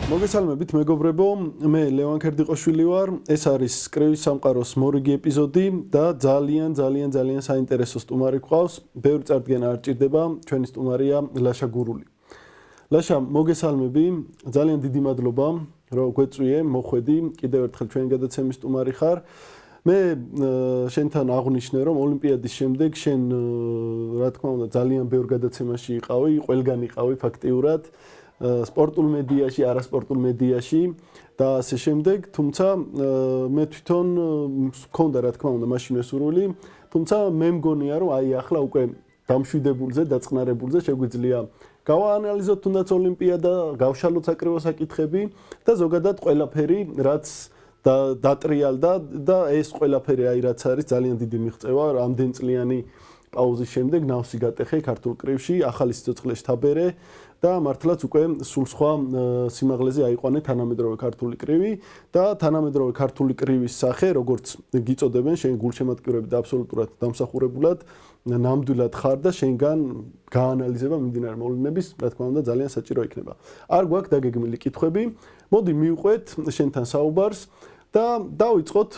მოგესალმებით მეგობრებო, მე ლევან ქერდიყოშვილი ვარ. ეს არის კრევის სამყაროს მორიგი ეპიზოდი და ძალიან საინტერესო სტუმარი გვყავს. ბევრი წარდგენა არ ჭირდება, ჩვენი სტუმარია ლაშა გურული. ლაშა, მოგესალმები, ძალიან დიდი მადლობა, რომ გვეწვიე, მოხვედი, კიდევ ერთხელ ჩვენი გადაცემის სტუმარი ხარ. მე შენთან აღვნიშნე, რომ ოლიმპიადის შემდეგ შენ რა თქმა უნდა ძალიან ბევრ გადაცემაში იყავი, ყველგან იყავი ფაქტიურად. სპორტულ მედიაში, არასპორტულ მედიაში და ასე შემდეგ, თუმცა მე თვითონ მქონდა რა თქმა უნდა მაშინვე სურვილი, თუმცა მე მგონია რომ აი ახლა უკვე დამშვიდებულზე, დაწყნარებულზე შეგვიძლია გავაანალიზოთ თუნდაც ოლიმპიადა, გავშალოთ საკრივო საკითხები და ზოგადად ყველაფერი რაც დატრიალდა და ეს ყველაფერი აი რაც არის ძალიან დიდი მიღწევა, ამდენწლიანი პაუზის შემდეგ ნავსი გატეხე ქართულ კრივში, ახალი სიცოცხლეში თაბერე და მართლაც უკვე სულ სხვა სიმაღლეზე აიყვანე თანამედროვე ქართული კრივი და თანამედროვე ქართული კრივის სახე, როგორც გიწოდებენ, შენ გულშემატკივრები და აბსოლუტურად დამსახურებულად ნამდვილად ხარ და შენგან გაანალიზება მიმდინარე მოვლენების, რა თქმა უნდა, ძალიან საჭირო იქნება. არ გვაქვს დაგეგმილი კითხვები, მოდი მივყვეთ შენთან საუბარს და დავიწყოთ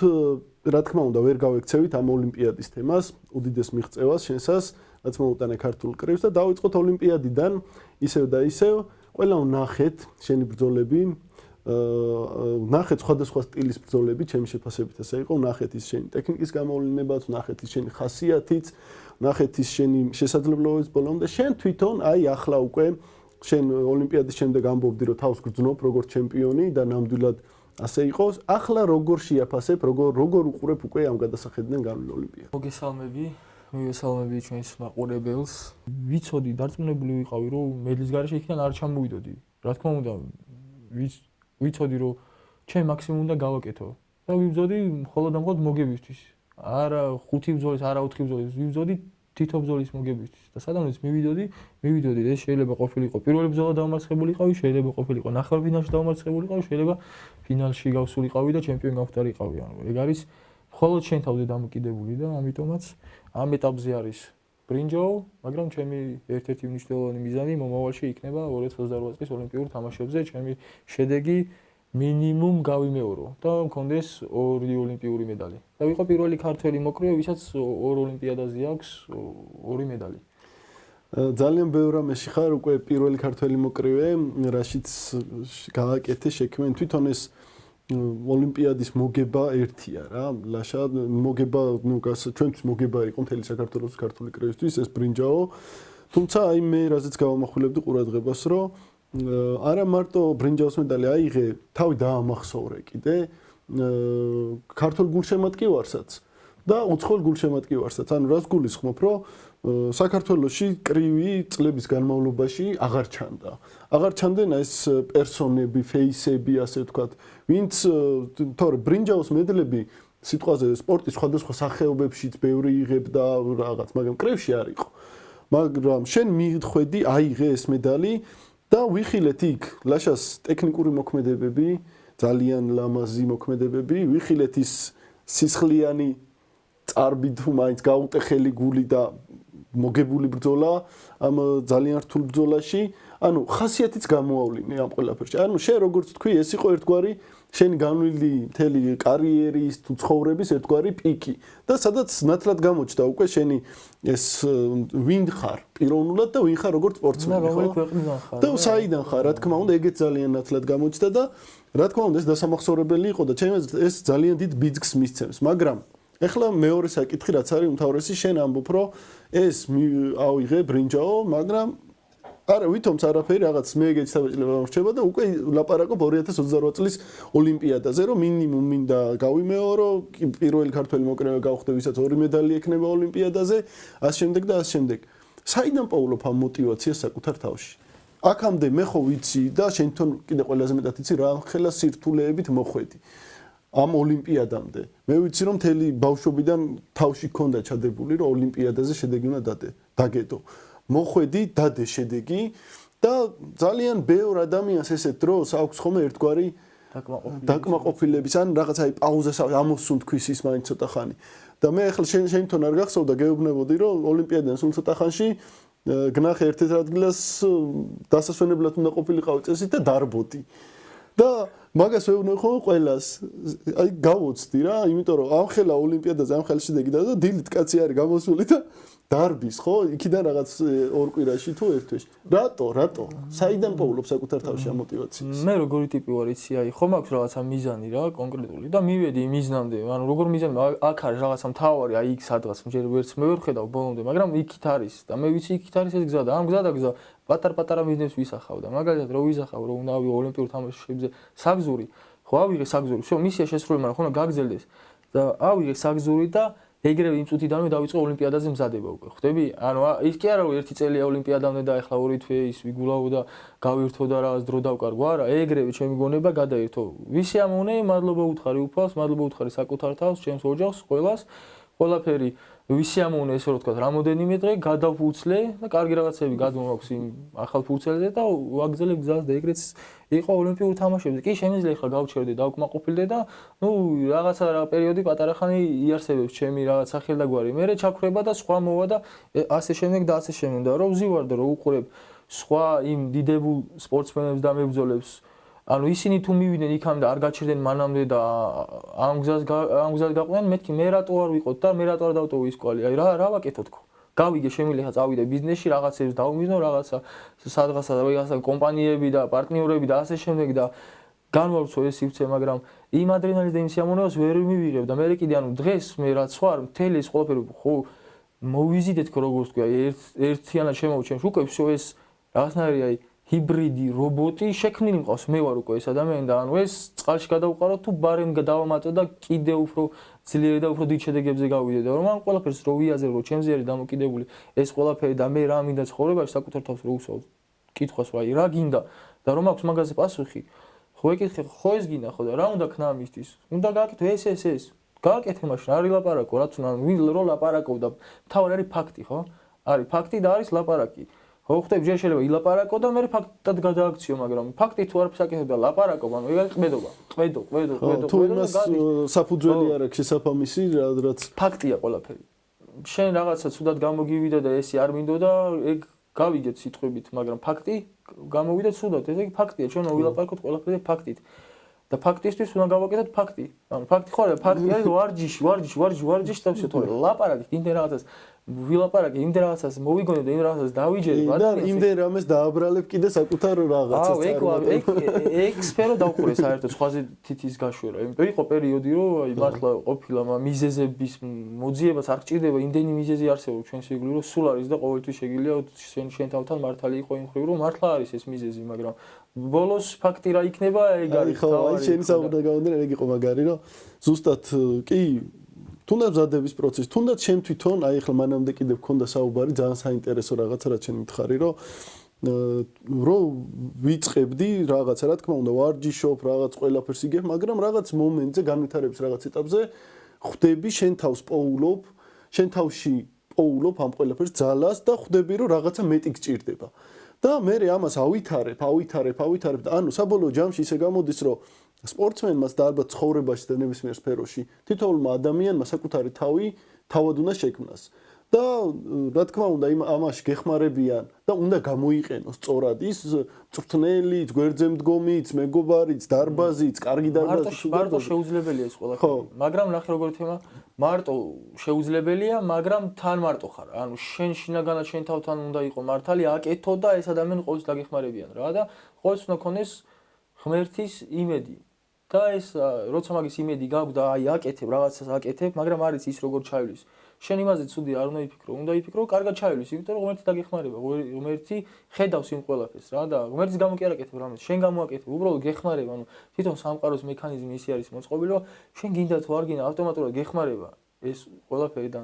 რა თქმა უნდა, ვერ გავექცევით ამ ოლიმპიადის თემას, უდიდეს მიღწევას შენსას, რაც მოუტანე ქართულ კრივს და დავიწყოთ ოლიმპიადიდან ისევ და ისევ, ყველა ვნახეთ შენი ბრძოლები, ვნახეთ სხვადასხვა სტილის ბრძოლები, ჩემი შეფასებით ასე იყო, ვნახეთ ის შენი ტექნიკის გამოვლენებაც, ვნახეთ ის შენი ხასიათიც, ვნახეთ ის შენი შესაძლებლობების ბოლომდე და შენ თვითონ აი ახლა უკვე შენ ოლიმპიადის შემდეგ ამბობდი, რომ თავს გრძნობ როგორც ჩემპიონი და ნამდვილად ასე იყოს, ახლა როგორ შეაფასებ, როგორ უყურებ უკვე ამ გადასახედიდან განვლილ ოლიმპიადას. მოგესალმები ჩვენს მაყურებელს. ვიცოდი, დარწმუნებული ვიყავი, რომ მედლის გარეშე იქიდან არ ჩამოვიდოდი. რა თქმა უნდა, ვიცოდი, რომ ჩემ მაქსიმუმ უნდა გავაკეთო. და ვიბრძოდი მხოლოდ და მხოლოდ მოგებისთვის. არა 5 ბრძოლის, არა 4 ბრძოლის, ვიბრძოდი თითო ბრძოლის მოგებისთვის. და სადაც მივიდოდი, ეს შეიძლება ყოფილიყო პირველი ბრძოლა დავმარცხებულიყავი, შეიძლება ყოფილიყო ნახევარფინალში დავმარცხებულიყავი, შეიძლება ფინალში გავსულიყავი და ჩემპიონი გავხდარიყავი. ანუ ეგ არის მხოლოდ შენ თავზე დამოკიდებული და ამიტომაც ამ ეტაპზე არის ბრინჯაო, მაგრამ ჩემი ერთ-ერთი მნიშვნელოვანი მიზანი მომავალში იქნება 2028 წლის ოლიმპიურ თამაშებზე ჩემი შედეგი მინიმუმ გავიმეორო და მქონდეს 2 ოლიმპიური медаლი. და ვიყო პირველი ქართველი მოკრივე, ვისაც 2 ოლიმპიადაზე აქვს 2 медаლი. ძალიან ბევრ რამეში ხარ უკვე პირველი ქართველი მოკრივე, რაშიც გააკეთე შექმენ თვითონ ეს ოლიმპიადის მოგება ერთია რა, ლაშა მოგება, ჩვენთვის მოგება იყო მთელი საქართველოს ქართული კრივისთვის ეს ბრინჯაო. თუმცა აი მე რაზეც გავამახვილებდი ყურადღებას, რომ არა მარტო ბრინჯაოს медаლი აიღე, თავი დაამახსოვრე კიდე ქართულ გულშემატკივარსაც და უცხოელ გულშემატკივარსაც. ანუ რას გულისხმობ, რომ საქართველოში კრივი წლების განმავლობაში აღარ ჩანდა. აღარ ჩანდნენ ეს პერსონები, ფეისები, ასე ვთქვათ, ვინც თორე ბრინჯაოს медаლები სიტყვაზე სპორტის სხვადასხვა სახეობებშიც ბევრი იღებდა რაღაც, მაგრამ კრივში არ იყო. მაგრამ შენ მიხვედი, აიღე ეს медаლი და ვიხილეთ იქ ლაშას ტექნიკური მოქმედებები, ძალიან ლამაზი მოქმედებები, ვიხილეთ ის სისხლიანი წარბი თუ მაინც გაუტეხელი გული და მოგებული ბრძოლა ამ ძალიან რთულ ბრძოლაში, ანუ ხასიათიც გამოავლინე ამ ყველაფერში. ანუ შენ როგორც თქვი, ეს იყო ერთგვარი შენი განვლილი მთელი კარიერის თუ ცხოვრების ერთგვარი პიკი და სადაც ნათლად გამოჩნდა უკვე შენი ეს ვინ ხარ პიროვნულად და ვინ ხარ როგორც სპორტსმენი, ხო? და საიდან ხარ, რა თქმა უნდა, ეგეც ძალიან ნათლად გამოჩნდა და რა თქმა უნდა, ეს დასამახსოვრებელი იყო და ჩემს ეს ძალიან დიდ ბიძგს მისცემს, მაგრამ ეხლა მეორე საკითხი რაც არის უმთავრესი, შენ ამბობ, რომ ეს ავიღე ბრინჯაო, მაგრამ არა, ვითომც არაფერი რაღაც მე ეგეთი საბჭილება მრჩება და უკვე ლაპარაკობ 2028 წლის ოლიმპიადაზე, რომ მინიმუმ მინდა გავიმეორო, პირველი ქართველი მოკრივე გავხდე, ვისაც 2 медаლი ექნება ოლიმპიადაზე, ასე შემდეგ და ასე შემდეგ. საიდან პოულობ ამ мотиваციას საკუთარ თავში? აქამდე მე ხო ვიცი და შენ თვითონ კიდე ყველაზე მეტად იცი რა ხელა სირთულეებით მოხვედი. ამ ოლიმპიადამდე. მე ვიცი რომ მთელი ბავშვობიდან თავში ქონდა ჩადებული რომ ოლიმპიადაზე შედეგი უნდა დაგედო. მოხვედი, დადე შედეგი და ძალიან ბევრ ადამიანს ესეთ დროს აქვს ხოლმე ერთგვარი დაკმაყოფილების ან რაღაც აი პაუზას ამოსუნ თქვის ის მაინც ცოტა ხანი. და მე ახლა შენთან არ გახსოვდა გეუბნებოდი რომ ოლიმპიადიდან სულ ცოტა ხანში გნახე ერთ-ერთ ადგილას დასასვენებლად უნდა ყოფილიყავი წესით და დარბოდი. და მაგას ვეუბნები ხოლმე ყველას. აი გავოცდი რა, იმიტომ რომ ამხელა ოლიმპიადაზე ამ ხელში დაგიდა და დილით კაცი არის გამოსული და დარბის ხო? იქიდან რაღაც ორ კვირაში თუ ერთ თვეში. რატო? საიდან პოულობს საკუთარ თავში ამ მოტივაციას? მე როგორი ტიპი ვარ იცი, აი ხომ აქვს რაღაცა მიზანი რა, კონკრეტული და მივედი იმ მიზნამდე. ანუ როგორ მიზანი აქ არის რაღაცა მთავარი, აი იქ სადღაც ჯერ ვერც მე ვერ ხედავ ბოლომდე, მაგრამ იქით არის და მე ვიცი იქით არის ეს გზა და ამ გზა პატარ-პატარა მიზნებს ვისახავ და მაგალითად რო ვისახავ რომ უნდა ავიღო ოლიმპიურ თამაშებზე საგზური, ხო ავიღე საგზური, всё, მისია შესრულებული, მაგრამ ხომ გაგრძელდეს და ავიღე საგზური და ეგრევე იმ წუთიდანვე დავიწყო ოლიმპიადაზე მზადება უკვე. ხვდები? ანუ ის კი არა რომ ერთი წელია ოლიმპიადამდე და ახლა ორი თვე ის ვიგულავ და გავირთო და რაღაც დრო დავკარგო. არა, ეგრევე ჩემი გონება გადაირთო. ვისი ამონე, მადლობა უთხარი უფალს, მადლობა უთხარი საკუთარ თავს, ჩემს ოჯახს, ყველას, ყველაფერი ვისი ამონე ესე რომ ვთქვათ, რამოდენიმე დღე გადავფუცლე და კარგი რაღაცები გადმოვაქვს იმ ახალ ფუცელზე და ვაგზელე გზას და ეგრეც იყო ოლიმპიურ თამაშებზე. კი შემიძლია ახლა გავჩერდე, დავკმაყოფილდე და ნუ რაღაცა რა პერიოდი პატარა ხანი იარსებებს ჩემი რაღაც სახელდაგვარი. მერე ჩაქრება და სხვა მოვა და ასე შემდეგ და ასე შემდეგ და რომ ვზივარ და რომ უყურებ სხვა იმ დიდებულ სპორტსმენებს და მებრძოლებს ანუ ისინი თუ მივიდნენ იქამდე არ გაჩერდნენ მანამდე და ამ გზას გაყვნენ მეთქი მე რატო არ ვიყოთ და მე რატო არ დავტოვო ის კვალი აი რა ვაკეთო თქო გავიგე შემიძლია წავიდე ბიზნესში რაღაცებს დავმიზნო რაღაცა სადღაცა რაღაცა კომპანიები და პარტნიორები და ასე შემდეგ და განვავრცო ეს სივრცე მაგრამ იმ ადრენალინის და იმ სიამოვნებას ვერ მივიღებ და მე კიდე ანუ დღეს მე რაც ვარ მთელი ეს ყველაფერი ხო მოვიზიდეთ როგორც თქვა ერთიანად შემოვჩენს უკვე всё ეს რაღაცნაირი აი ჰიბრიდი რობოტი შექმნილი მყავს მე ვარ უკვე ეს ადამიანი და ანუ ეს წყალში გადავყარო თუ ბარემ დავამატო და კიდე უფრო ძლიერი და უფრო დიდ შედეგებზე გავიდე და რომ ამ ყველაფერს რო ვიაზერო ჩემზე არის დამოკიდებული ეს ყველაფერი და მე რა მინდა ცხოვრებაში საკუთარ თავს რო უსვავ კითხვას რა რა გინდა და რომ აქვს მაგაზე პასუხი ხო ეკითხე ხო ეს გინდა ხო და რა უნდა ქნა მისთვის უნდა გააკეთო ეს გააკეთე მაშინ არ ილაპარაკო რაც უნდა ვინ რო ლაპარაკობ და თავი არის ფაქტი ხო არის ფაქტი და არის ლაპარაკი ხო ხტები ჯერ შეიძლება ილაპარაკო და მე ფაქტად გადააქციო მაგრამ ფაქტი თუ არ ფსაკეთებ და ლაპარაკო ანუ ეგ არის ყმედობა ყმედო თუ იმას საფუძველი არ აქვს შესაბამისი რაც ფაქტია ყველაფერი შენ რაღაცა ცუდად გამოგივიდა და ესი არ მინდოდა ეგ გავიგეთ სიტყვებით მაგრამ ფაქტი გამოვიდა ცუდად ეს ეგ ფაქტია ჩვენ ვილაპარაკოთ ყველაფერზე ფაქტით და ფაქტისთვის უნდა გავაკეთოთ ფაქტი ანუ ფაქტი ხო არის ფაქტი არის ვარჯიში და всё თორე ლაპარაკით იმდენ რაღაცას ვილაპარაკე იმდენ რაღაცას მოვიგონე და იმ რაღაცას დავიჯერე და იმდენ რამეს დააბრალებ კიდე საკუთარ რაღაცას ეგ სფერო დავხურე საერთოდ სხვაზე თითის გაშვერა იმიტომ იყო პერიოდი რომ აი მართლა ყოფილა მიზეზების მოძიებას არ გჭირდება იმდენი მიზეზი არსებობს ჩვენ შეგვიძლია რომ სულ არის და ყოველთვის შეგიძლია შენ თავთან მართალი იყო იმ ხრივ რომ მართლა არის ეს მიზეზი მაგრამ ბოლოს ფაქტი რა იქნება ეგ არის თავი აი შენი საუბარი გავუნდრე ეგ იყო მაგარი რომ ზუსტად კი თუნდაც მზადების პროცესი, თუნდაც შენ თვითონ, აი ახლა მანამდე კიდევ გქონდა საუბარი, ძალიან საინტერესო რაღაცა რაც შენ მითხარი, რომ ვიწყებდი რაღაცა, რა თქმა უნდა, ვარჯიშობ, რაღაც ყველაფერს იგებ, მაგრამ რაღაც მომენტზე, განვითარების რაღაც ეტაპზე ხვდები შენ თავს პოულობ, შენ თავში პოულობ ამ ყველაფერს ძალას და ხვდები რომ რაღაცა მეტი გჭირდება. და მე ამას ავითარებ და ანუ საბოლოო ჯამში ისე გამოდის, რომ სპორტსმენმა და ალბათ ცხოვრებაში და ნებისმიერ სფეროში თითოეულმა ადამიანმა საკუთარი თავი თავად უნდა შექმნას და რა თქმა უნდა ამაში გეხმარებიან და უნდა გამოიყენოს სწორად ის მწვრთნელიც, გვერდზე მდგომიც, მეგობარიც, დარბაზიც, კარგი დარბაზი მარტო შეუძლებელია ეს ყველაფერი მაგრამ ნახე როგორი თემა მარტო შეუძლებელია მაგრამ თან მარტო ხარ ანუ შენ შინაგანად შენ თავთან უნდა იყო მართალი აკეთო და ეს ადამიანი ყოველთვის დაგეხმარებიან რა და ყოველთვის უნდა ქონდეს ღმერთის იმედი და ეს როცა მაგის იმედი გაქვს და აი აკეთებ რაღაცას აკეთებ მაგრამ არის ის როგორ ჩაივლის შენ იმაზე ცუდი არ უნდა იფიქრო უნდა იფიქრო კარგად ჩაივლის იმიტომ რომ ღმერთი დაგეხმარება ღმერთი ხედავს იმ ყველაფერს რა და ღმერთის გამო კი არ აკეთებ რამეს შენ გამოაკეთებ უბრალოდ გეხმარება ანუ თვითონ სამყაროს მექანიზმი ისე არის მოწყობილი რომ შენ გინდა თუ არ გინდა ავტომატურად გეხმარება ეს ყველაფერი და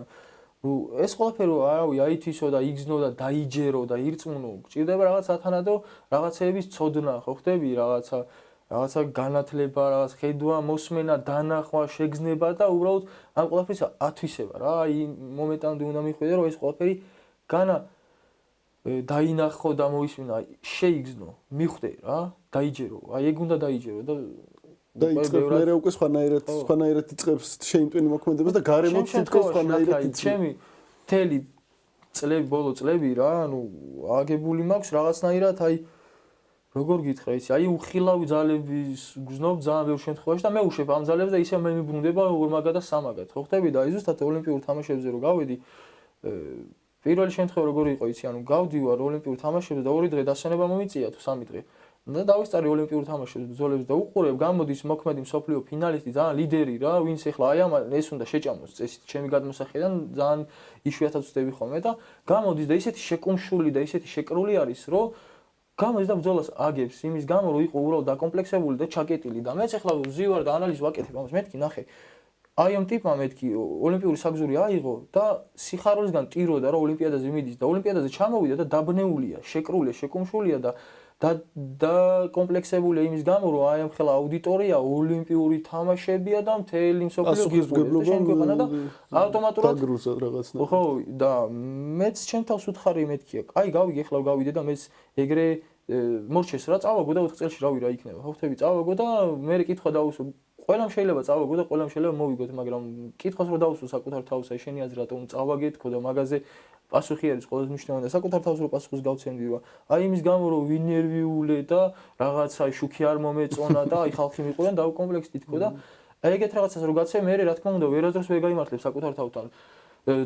ეს ყველაფერი არავი აითვისო და იგზნო და დაიჯერო და ირწმუნო გჭირდება რაღაც ათანადო რაღაცეების ცოდნა ხო ხდები რაღაცა განათლება, რაღაც ხედვა, მოსმენა, დანახვა, შეგზნება და უბრალოდ ამ ყველაფრის ათვისება რა. აი მომენტამდე უნდა მიხვიდე რომ ეს ყველაფერი განა დაინახო და მოისმინა, შეიგზნო, მიხვდე რა, დაიჯერო. აი ეგ უნდა დაიჯერო და იწყებ მე უკვე სხვანაირად იწყებს შენ ტვინი მოქმედებას და გარემოც თითქოს სხვანაირად იწყებს. ჩემი მთელი ბოლო წლები რა, ანუ აგებული მაქვს რაღაცნაირად აი როგორ გითხრა იცი, აი უხილავი ძალების გზნობ ძალიან ბევრ შემთხვევაში და მე უშვებ ამ ძალებს და ისე მე მიბრუნდება ორმაგად და სამაგად. ხო ხტები და აი ზუსტად ოლიმპიურ თამაშებზე რო გავედი, პირველი შემთხვევა როგორი იყო იცი, ანუ გავდივარ ოლიმპიურ თამაშებზე და 2 დღე დასვენება მომიწია თუ 3 დღე. და დავისტარე ოლიმპიურ თამაშებზე ბრძოლებს და უყურებ გამოდის მოქმედი მსოფლიო ფინალისტი, ძალიან ლიდერი რა, ვინც ეხლა აი ამ ეს უნდა შეჭამოს წესით ჩემი გადმოსახედიდან ძალიან იშვიათად ვწდები ხოლმე და გამოდის და ისეთი შეკუმშული და ისეთი შეკრული არის, რომ გამოდის და ბრძოლას აგებს იმის გამო, რომ იყო უბრალოდ დაკომპლექსებული და ჩაკეტილი და მეც ეხლა ვზივარ და ანალიზს ვაკეთებ ამას, მეთქი ნახე. აი ამ ტიპმა მეთქი ოლიმპიური საგზური აიღო და სიხარულისგან ტიროდა რომ ოლიმპიადაზე მიდის და ოლიმპიადაზე ჩამოვიდა და დაბნეულია, შეკრულია, შეკუმშულია და კომპლექსებულია იმის გამო, რომ აი ამ ხელა აუდიტორია ოლიმპიური თამაშებია და მთელი მსოფლიო გიბრუნდება შენ ქვეყანა და ავტომატურად დაგრუსად რაღაცნა. ხო, და მეც ჩემ თავს უთხარი მეთქია. აი გავიგე, ეხლა გავიდე და მეც ეგრე მორჩეს რა წავაგო და 4 წელში რა ვირა იქნება. ხო ხტები, წავაგო და მე კითხვა დავუსვა. ყველამ შეიძლება წავაგო და ყველამ შეიძლება მოვიგოთ, მაგრამ კითხავს რომ დავუსვა საკუთარ თავს, აი შენი აზრი რატომ წავაგე თქო და მაგაზე პასუხი არის ყველაზე მნიშვნელოვანი და საკუთარ თავს რო პასუხს გავცემდი რა. აი იმის გამო რომ ვინერვიულე და რაღაცა შუქი არ მომეწონა და აი ხალხი მიყვიან და კომპლექსი თქო და აი ეგეთ რაღაცას რო გაცემ მე რა თქმა უნდა ვერასდროს ვერ გაიმართლებ საკუთარ თავთან.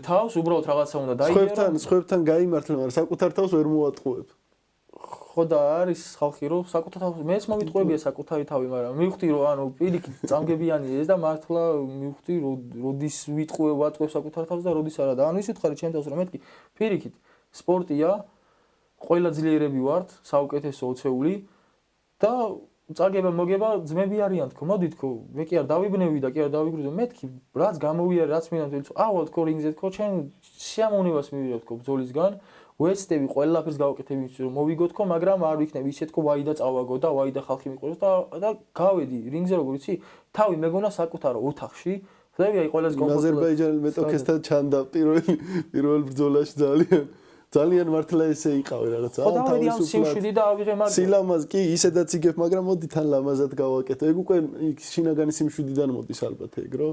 თავს უბრალოდ რაღაცა უნდა დაიგერო. სხვებთან გაიმართლე, მაგრამ საკუთარ თავს ვერ მოვატყუებ. ხო და არის ხალხი რომ საკუთარ თავს მეც მომიტყუებია საკუთარი თავი, მაგრამ მივხვდი რომ ანუ პირიქით წამგებიანი ეს და მართლა მივხვდი რომ როდის ვატყუებ საკუთარ თავს და როდის არა და ანუ ის ვითხარი ჩემ თავს რომ მეთქი პირიქით სპორტია, ყველა ძლიერები ვართ, საუკეთესო ოცეული და წაგება მოგება ძმები არიან თქო, მოდი თქო, მე კი არ დავიბნევი და კი არ დავიგრუზო, მეთქი რაც გამოვიარე, რაც მინდა თქო, ავალ თქო რინგზე თქო, ჩემ სიამოვნებას მივიღებ თქო ბრძოლისგან. ვეცდები ყველაფერს გავაკეთებ იმის რომ მოვიგო თქო, მაგრამ არ ვიქნებ ისე თქო, ვაი და წავაგო და ვაი და ხალხი მიყვაროს და გავედი რინგზე როგორ იცი, თავი მეგონა საკუთარ ოთახში, ხდები აი ყველაზე კომფორტული. აზერბაიჯანელ მეტოქესთან ჩანდა პირველ ბრძოლაში ძალიან მართლა ესე იყავი რაღაცა. ხო დავედი ამ სიმშვიდი და ავიღე მაგრამ სილამაზ კი ისედაც იგებ, მაგრამ მოდი თან ლამაზად გავაკეთო. ეგ უკვე შინაგანი სიმშვიდიდან მოდის ალბათ ეგ რო.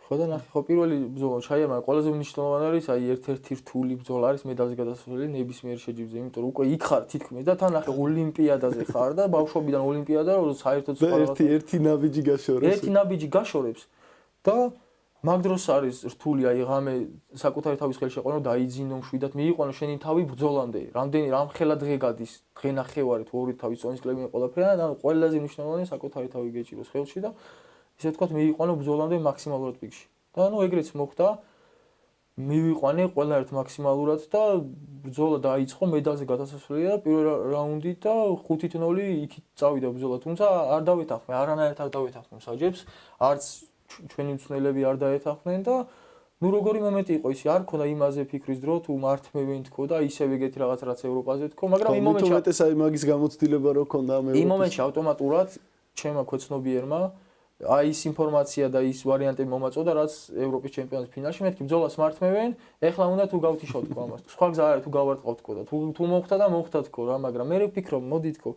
ხო და ნახე, ხო პირველი ბრძოლა ჩაიარა, ყველაზე მნიშვნელოვანი არის აი ერთ-ერთი რთული ბრძოლა არის მედალზე გადასვლელი ნებისმიერ შეჯიბრზე, იმიტომ რომ უკვე იქ ხარ თითქმის და თან ნახე ოლიმპიადაზე ხარ და ბავშვობიდან ოლიმპიადა, რომ საერთოდ ერთი ნაბიჯი გაშორებს. ერთი ნაბიჯი გაშორებს და მაგ დროს არის რთული აი ღამე საკუთარი თავის ხელში შეყვანო დაიძინო მშვიდად მიიყვანო შენი თავი ბრძოლამდე. რამდენი რამხელა დღე გადის, დღე ნახევარი თუ 2 თავის წონის კლები ყველაფერი და ყველაზე მნიშვნელოვანი საკუთარი თავი გეჭიროს ხელში და ისე ვთქვათ მიიყვანო ბრძოლამდე მაქსიმალურად პიკში. და ანუ ეგრეც მოხდა. მივიყვანე ყველა ერთ მაქსიმალურად და ბრძოლა დაიწყო მედალზე გადასასვლელია და პირველ რაუნდი და 5-0 იქით წავიდა ბრძოლა. თუმცა არ დავეთანხმე, არანაირად არ დავეთანხმე საჯებს, არც ჩვენი მწვრთნელები არ დაეთანხმნენ და ნუ როგორი მომენტი იყო ისი, არ ქონდა იმაზე ფიქრის დრო თუ მართმევენ თქო და ისევ ეგეთი რაღაც რაც ევროპაზე თქო, მაგრამ იმ მომენტში უმეტეს აი მაგის გამოცდილება რო ქონდა ამ ევროპის. იმ მომენტში ავტომატურად ჩემმა ქვეცნობიერმა აი ის ინფორმაცია და ის ვარიანტები მომაწოდა, რაც ევროპის ჩემპიონატის ფინალში მეთქი ბრძოლას მართმევენ, ეხლა უნდა თუ გავთიშავ თქო ამას. სხვა გზა არა თუ გავარტყავ თქო და თუ მოხდა და მოხდა თქო რა, მაგრამ მე ვფიქრობ, მოდი თქო.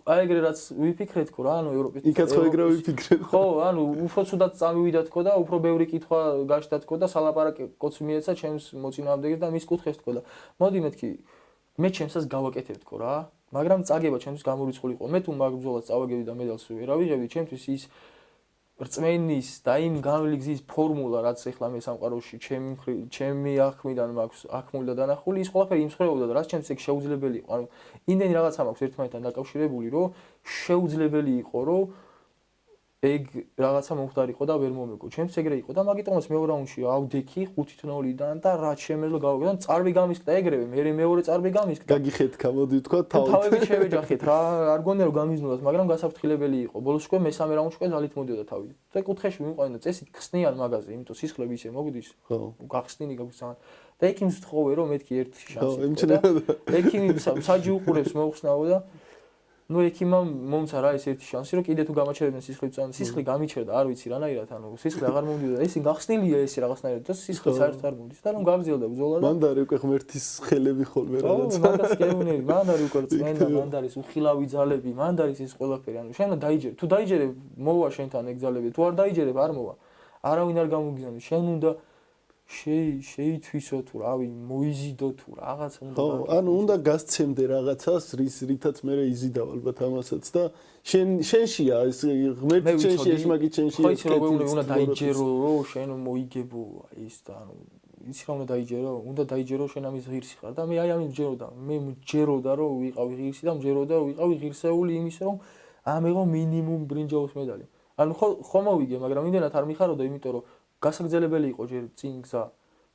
აი ეგრე რაც ვიფიქრე თქო რა, ანუ ევროპის იქაც ხო ეგრე ვიფიქრე. ხო, ანუ უფრო ცუდად წამივიდა თქო და უფრო ბევრი კითხვა გაჩნდა თქო და სალაპარაკოც მიეცა ჩემს მოწინააღმდეგეს და მის კუთხეს თქო და მოდი მეთქი მე ჩემსას გავაკეთებ თქო რა. მაგრამ წაგება ჩემთვის გამორიცხული იყო. მე თუ მაგ ბრძოლას წავაგები და მედალს ვერ ავიღებდი, ჩემთვის ის რწმენის და იმ განვლიგზის ფორმულა, რაც ეხლა მე სამყაროში ჩემი აღქმიდან მაქვს აღქმული და დანახული, ის ყველაფერი იმსხვრეობდა და რაც ჩემთვის ეგ შეუძლებელი იყო. ანუ იმდენი რაღაცა მაქვს ერთმანეთთან დაკავშირებული, რომ შეუძლებელი იყო, რომ ეგ რაღაცა მომხდარიყო და ვერ მომეგო. ჩემს ეგრე იყო და მაგიტომაც მეორე რაუნდში ავდექი 5-0-დან და რაც შემეძლო გავაკეთე და წარბი გამისკდა ეგრევე, მე მეორე წარბი გამისკდა. გაგიხეთქა, მოდი ვთქვა, თავები შევეჯახეთ რა, არ გონია რომ გამიზნულას, მაგრამ გასაფრთხილებელი იყო. ბოლოს უკვე მესამე რაუნდში უკვე ძალით მოდიოდა თავი. და კუთხეში ვიმყვანი და წესით ხსნიან მაგაზე, იმიტომ სისხლები ისე მოგდის. ხო. გახსნილი გაქვს ძალიან. და ექიმს ვთხოვე რომ მეთქი ერთი შანსი. ხო, ემჩნევა. ექიმი საჯი უყურებს მოხსნაო და ნუ ექიმამ მომცა რა ეს ერთი შანსი რომ კიდე თუ გამაჩერებდნენ სისხლი წან სისხლი გამიჩერდა არ ვიცი რანაირად ანუ სისხლი აღარ მომდიოდა ეს გახსნილია ეს რაღაცნაირად და სისხლი საერთოდ არ მომდის და რომ გაგზელდა ბრძოლა და მანდარი უკვე ღმერთის ხელები ხოლმე რაღაცა მაგას გეუნები მანდარი უკვე წმენდა მანდარის უხილავი ძალები მანდარის ეს ყველაფერი ანუ შენ დაიჯერე თუ დაიჯერე მოვა შენთან ეგ ძალები თუ არ დაიჯერებ არ მოვა არავინ არ გამოგიზნო შენ უნდა შეითვისო თუ რავი მოიზიდო თუ რაღაცა ხო, ანუ უნდა გასცემდე რაღაცას, რითაც მე იზიდავ ალბათ ამასაც და შენშია ეს ღმერთი შენში ეს მაგი შენში ხო იცი როგორ უნდა დაიჯერო რომ შენ მოიგებო ის და ანუ იცი რა უნდა დაიჯერო შენ ამის ღირსი ხარ და მე აი ამის მჯეროდა მე მჯეროდა რომ ვიყავი ღირსი და მჯეროდა რომ ვიყავი ღირსეული იმის რომ ამეღო მინიმუმ ბრინჯაოს медали ანუ ხო მოვიგე მაგრამ იმდენად არ მიხაროდა იმიტომ რომ გასაგრძელებელი იყო ჯერ წინ გზა.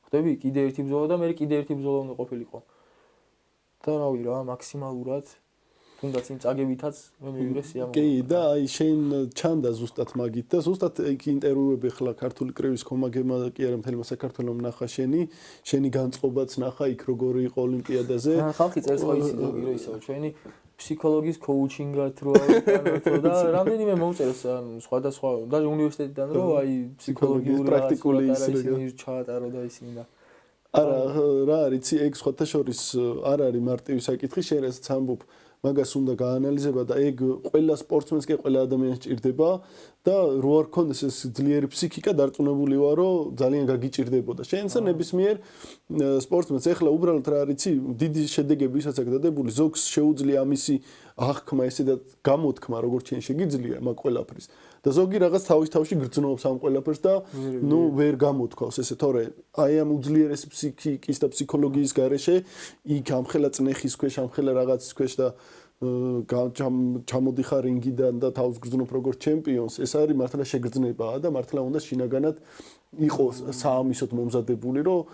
ხვდები? კიდე ერთი ბრძოლა და მე კიდე ერთი ბრძოლა უნდა ყოფილიყო. და რავი რა, მაქსიმალურად თუნდაც იმ წაგებითაც მე მივიღე სიამოვნება. კი, და აი შენ ჩანდა ზუსტად მაგით და ზუსტად იქ ინტერვიუები ხლა ქართული კრივის კომაგემა კი არა მთელმა საქართველოს ნახა შენი განწყობაც ნახა იქ როგორი იყო ოლიმპიადაზე. ხალხი წერს ხო იცი რომ ისო ჩვენი ფსიქოლოგის კოუჩინგად რო ავიკანოთ და რამდენიმე მომწერს სხვადასხვა და უნივერსიტეტიდან რო აი ფსიქოლოგიური პრაქტიკული ისინი ჩაატარო და ისინი და არა რა არის ეგ სხვათა შორის არ არის მარტივი საკითხი შენ რასაც ამბობ მაგას უნდა გაანალიზება და ეგ ყველა სპორტსმენს კი ყველა ადამიანს ჭირდება და რო არ ქონდეს ეს ძლიერი ფსიქიკა დარწმუნებული ვარ რომ ძალიან გაგიჭირდებოდა შენსა ნებისმიერ სპორტსმენს ეხლა უბრალოდ რა არიცი დიდი შედეგები ისაც აქ დადებული ზოგს შეუძლია ამისი აღქმა ესე და გამოთქმა როგორც შენ შეგიძლია მაგ ყველაფრის და ზოგი რაღაც თავში გრძნობს ამ ყველაფერს და ნუ ვერ გამოთქვავს ესე თორე აი ამ უძლიერეს ფსიქიკის და ფსიქოლოგიის გარეშე იქ ამხელა წნეხის ქვეშ ამხელა რაღაცის ქვეშ და ჩამოდიხარ რინგიდან და თავს გრძნობ როგორც ჩემპიონს ეს არის მართლა შეგრძნებაა და მართლა უნდა შინაგანად იყოს საამისოდ მომზადებული რომ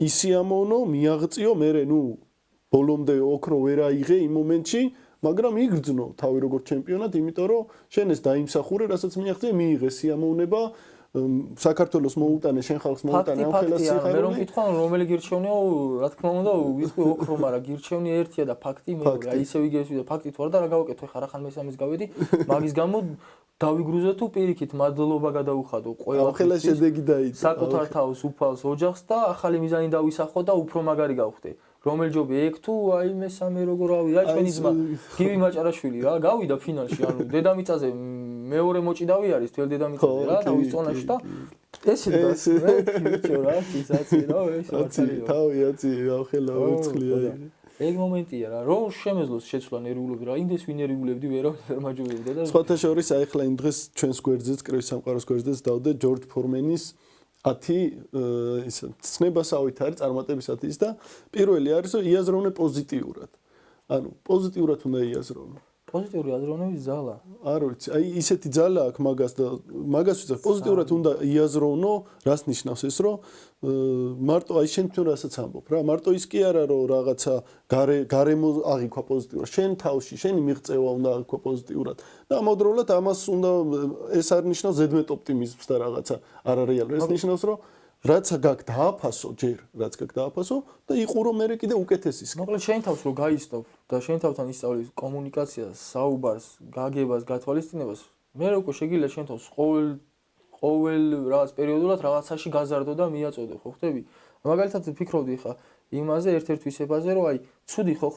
ისიამოვნო მიაღწიო მე ნუ ბოლომდე ოქრო ვერ აიღე იმ მომენტში მაგრამ იგრძნო თავი როგორც ჩემპიონად იმიტომ რომ შენ ეს დაიმსახურე რასაც მიაღწია მიიღე სიამოვნება საქართველოს მოუტანე შენ ხალხს მოუტანე ამ ხელას სიხარული მე რომ კითხვა რომელი გირჩევნიო რა თქმა უნდა ვიტყვი ოქრო მაგრამ გირჩევნი ერთია და ფაქტი მეორე აი ისე ვიგებს და ფაქტი თუ არა და რა გავაკეთო ხარ ახან მესამეს გავედი მაგის გამო დავიგრუზო თუ პირიქით მადლობა გადაუხადო ყველა ხელას შედეგი დაიწყო საკუთარ თავს უფალს ოჯახს და ახალი მიზანი დავისახო და უფრო მაგარი გავხდე რომელ ჯობი ეგ თუ აი მესამე როგორ ავიდა ჩვენი ძმა გივი მაჭარაშვილი რა გავიდა ფინალში ანუ დედამიწაზე მეორე მოჭიდავი არის თელ დედამიწაზე რა დავიწონაში და ეს მე ვიჩო რა ისაცი რა ეს თავიაცი ახლა ვერცხლია ეგ მომენტია რა რომ შემეძლოს შეცვლა ნერვულები რა ინდეს ვინერვულებდი ვერავინ მაჯობებდა და სხვათა შორის აი ახლა იმ დღეს ჩვენს გვერდზეც კრივის სამყაროს გვერდზეც დავდე ჯორჯ ფორმენის 10 ის ცნებასავით არის წარმატებისათვის ის და პირველი არის რომ იაზროვნე პოზიტიურად. ანუ პოზიტიურად უნდა იაზროვნო. პოზიტიური აზროვნების ძალა. არ ვიცი, აი ისეთი ძალა აქვს მაგას და მაგას ვიცი პოზიტიურად უნდა იაზროვნო, რას ნიშნავს ეს რომ მარტო აი შენ თვითონ რასაც ამბობ რა, მარტო ის კი არა რომ რაღაცა გარემო აღიქვა პოზიტიურად. შენ თავში, შენი მიღწევა უნდა აღიქვა პოზიტიურად. და ამავდროულად ამას უნდა ეს არ ნიშნავს ზედმეტ ოპტიმიზმს და რაღაცა არარეალურ. ეს ნიშნავს რომ რაც გაქვს დააფასო ჯერ, რაც გაქვს დააფასო და იყურო მე კიდე უკეთესის. მოკლედ შენ თავს რო გაიცნობ და შენ თავთან ისწავლის კომუნიკაციას, საუბარს, გაგებას, გათვალისწინებას, მე უკვე შეგიძლია შენ თავს ყოველ რაღაც პერიოდულად რაღაცაში გაზარდო და მიაწოდო, ხო ხტები? მაგალითად ფიქრობდი ხა იმაზე ერთ-ერთ ვისებაზე რომ აი ცუდი ხო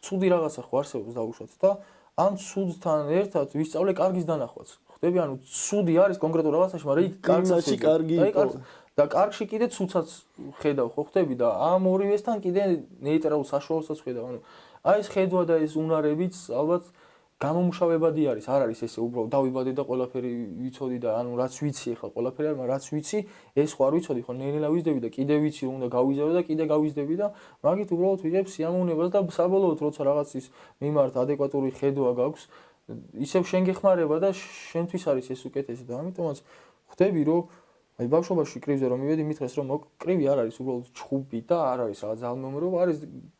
ცუდი რაღაცა ხო არსებობს დაუშვათ და ამ ცუდთან ერთად ვისწავლე კარგის დანახვაც. ხტები? ანუ ცუდი არის კონკრეტულ რაღაცაში, მაგრამ იქ კარგში კარგი იყო. და კარგში კიდე ცუცაც ხედავ ხო ხტები და ამ ორივესთან კიდე ნეიტრალურ საშუალებსაც ხედავ ანუ აი ეს ხედვა და ეს უნარებიც ალბათ გამომუშავებადი არის არ არის ესე უბრალოდ დავიბადე და ყველაფერი ვიცოდი და ანუ რაც ვიცი ახლა ყველაფერი არის მაგრამ რაც ვიცი ეს ხო არ ვიცოდი ხო ნელა ვიზდები და კიდე ვიცი რომ უნდა გავიზავო და კიდე გავიზდები და მაგით უბრალოდ ვიღებ სიამოვნებას და საბოლოოდ როცა რაღაცის მიმართ ადეკვატური ხედვა გაქვს ისევ შენ გეხმარება და შენთვის არის ეს უკეთესი და ამიტომაც ხვდები რომ აი ბავშვობაში კრივზე რომ მივედი მითხრეს რომ კრივი არ არის უბრალოდ ჩხუბი და არ არის რაღაც ძალმომრობა არის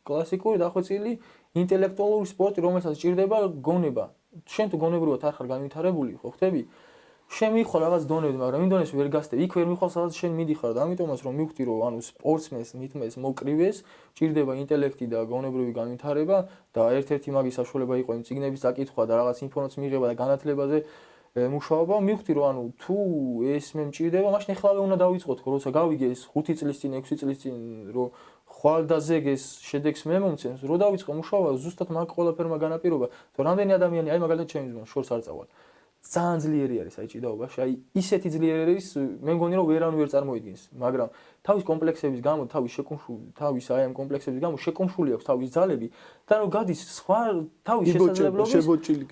კლასიკური დახვეწილი ინტელექტუალური სპორტი რომელსაც ჭირდება გონება შენ თუ გონებრივად არ ხარ განვითარებული ხო ხტები შენ მიხვალ რაღაც დონეები მაგრამ იმ დონეს ვერ გასდები იქ ვერ მიხვალ სადაც შენ მიდიხარ და ამიტომაც რომ მივხვდი რომ ანუ სპორტსმენს მithmes მოკრივეს ჭირდება ინტელექტი და გონებრივი განვითარება და ერთ-ერთი მაგის საშუალება იყო იმ წიგნების წაკითხვა და რაღაც ინფორმაციის მიღება და განათლებაზე მუშაობა მივხვდი რომ ანუ თუ ეს მე მჭირდება მაშინ ეხლავე უნდა დავიწყოთ როცა გავიგე ეს 5 წლის წინ 6 წლის წინ რომ ხვალ და ზეგეს შედეგს მე მომცემს რომ დავიწყო მუშაობა ზუსტად მაგ ყველაფერმა განაპირობა თუ რამდენი ადამიანი აი მაგალითად ჩემი ძმა შორს არ წავალ ძალიან ძლიერი არის აი ჭიდაობაში. აი ისეთი ძლიერი არის, მე მგონი რომ ვერავინ ვერ წარმოიდგენს, მაგრამ თავის კომპლექსების გამო, თავის აი ამ კომპლექსების გამო შეკუმშული აქვს თავის ძალები და რომ გადის სხვა თავის შესაძლებლობის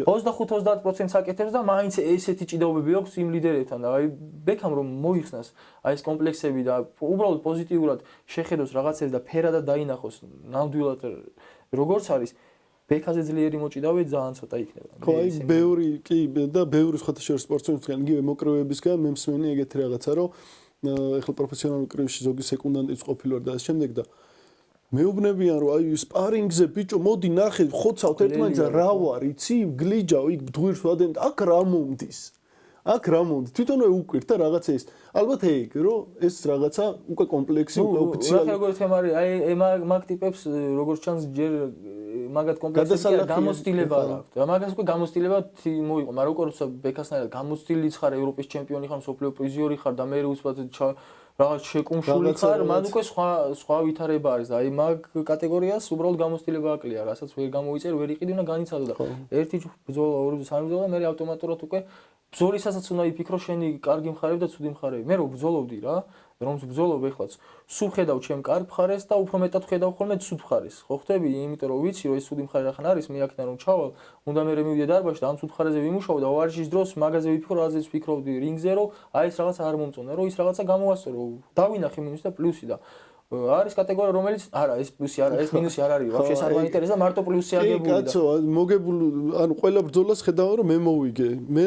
25-30% აკეთებს და მაინც ესეთი ჭიდაობები აქვს იმ ლიდერებთან და აი ბექამ რომ მოიხსნას აი ეს კომპლექსები და უბრალოდ პოზიტიურად შეხედოს რაღაცებს და ფერადად დაინახოს ნამდვილად როგორც არის ბექაზე ძლიერი მოჭიდავე ძალიან ცოტა იქნება. ხო, აი ბევრი კი და ბევრი სხვადასხვა სპორტსმენისგან იგივე მოკრევებისგან მე მსმენი ეგეთი რაღაცა რომ ეხლა პროფესიონალურ კრივში ზოგი სეკუნდანტიც ყოფილვარ და ამ შემდეგ და მეუბნებიან რომ აი სპარინგზე ბიჭო მოდი ნახე ხოცავთ ერთმანეთს რა ვარ იცი გლიჯავ იქ ბდღვირს ვადენ აქ რა მომდის აქ რა მომდის თვითონვე უკვირთ და რაღაცა ის ალბათ ეგ რომ ეს რაღაცა უკვე კომპლექსი უკვე ოფიციალური რა როგორ თემარი აი მაგ ტიპებს როგორც ჩანს ჯერ მაგათ კომპლექსია გამოცდილება აქვს და მაგას უკვე გამოცდილება მოიყო მაგრამ როგორ როცა ბექასნაირად გამოცდილიც ხარ ევროპის ჩემპიონი ხარ მსოფლიო პრიზიორი ხარ და მე უცბად რაღაც შეკუმშული ხარ მან უკვე სხვა ვითარება არის და აი მაგ კატეგორიას უბრალოდ გამოცდილება აკლია რასაც ვერ გამოიწერ ვერ იყიდი უნდა განიცადო და ერთი ბრძოლა ორი სამი ბრძოლა მე ავტომატურად უკვე ბრძოლისასაც უნდა იფიქრო შენი კარგი მხარეები და ცუდი მხარეები მე რო ბრძოლობდი რა რომ ბრძოლობ ეხლაც სულ ხედავ ჩემ კარგ მხარეს და უფრო მეტად ხედავ ხოლმე ცუდ მხარეს ხო ხტები იმიტომ რომ ვიცი რომ ეს ცუდი მხარე რახან არის მე აქედან რომ ჩავალ უნდა მე მივიდე დარბაზში და ამ ცუდ მხარეზე ვიმუშაო და ვარჯიშის დროს მაგაზე ვიფიქრო რაზეც ვფიქრობდი რინგზე რომ აი ეს რაღაცა არ მომწონა რომ ის რაღაცა გამოვასწორო დავინახე მინუსი და პლუსი და არის კატეგორია რომელიც არა ეს პლუსი არა ეს მინუსი არ არის ვაფშე არ მაინტერესა მარტო პლუსი აგებული და კაცო მოგებული ანუ ყველა ბრძოლას ხედავ რომ მე მოვიგე მე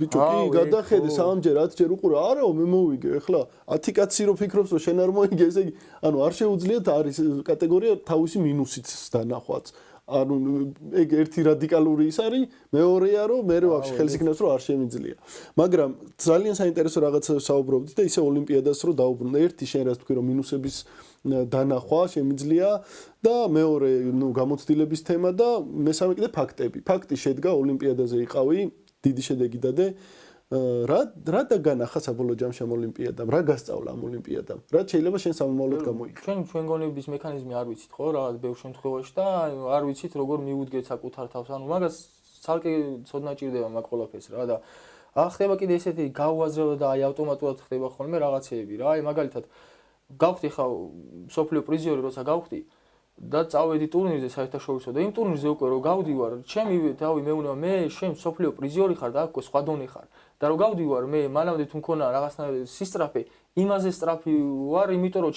ბიჭო კი გადახედე 3-ჯერ 10-ჯერ უყურე არაო მე მოვიგე ეხლა 10 კაცი რო ფიქრობს რომ შენ არ მოიგე ესე იგი ანუ არ შეუძლიათ არის კატეგორია თავისი მინუსიც დანახვაც ანუ ეგ ერთი რადიკალური ის არის მეორეა რომ მე ვაფშე ხელს იქნებს რომ არ შემიძლია მაგრამ ძალიან საინტერესო რაღაცა საუბრობდით და ისე ოლიმპიადას რო დაუბრუნდა ერთი შენ რას თქვი რომ მინუსების დანახვა შემიძლია და მეორე ნუ გამოცდილების თემა და მესამე კიდე ფაქტები ფაქტი შედგა ოლიმპიადაზე იყავი დიდი შედეგი დადე რა დაგანახა საბოლოო ჯამში ამ ოლიმპიადამ რა გასწავლა ამ ოლიმპიადამ რა შეიძლება შენ სამომავლოდ გამოიგო ჩვენ გონების მექანიზმი არ ვიცით ხო რაღაც ბევრ შემთხვევაში და არ ვიცით როგორ მიუდგეთ საკუთარ თავს ანუ მაგას ცალკე ცოდნა ჭირდება მაგ ყველაფერს რა და ხდება კიდე ესეთი გაუაზრება და აი ავტომატურად ხდება ხოლმე რაღაცეები რა აი მაგალითად გავხდი ხა მსოფლიო პრიზიორი როცა გავხდი და წავედი ტურნირზე საერთაშორისო და იმ ტურნირზე უკვე რო გავდივარ ჩემი თავი მეუნება მე შენ მსოფლიო პრიზიორი ხარ და აქ სხვა დონე ხარ და რო გავდივარ მე მანამდე თუ მქონა რაღაცნაირი სისტრაფე იმაზე სტრაფი ვარ იმიტომ რომ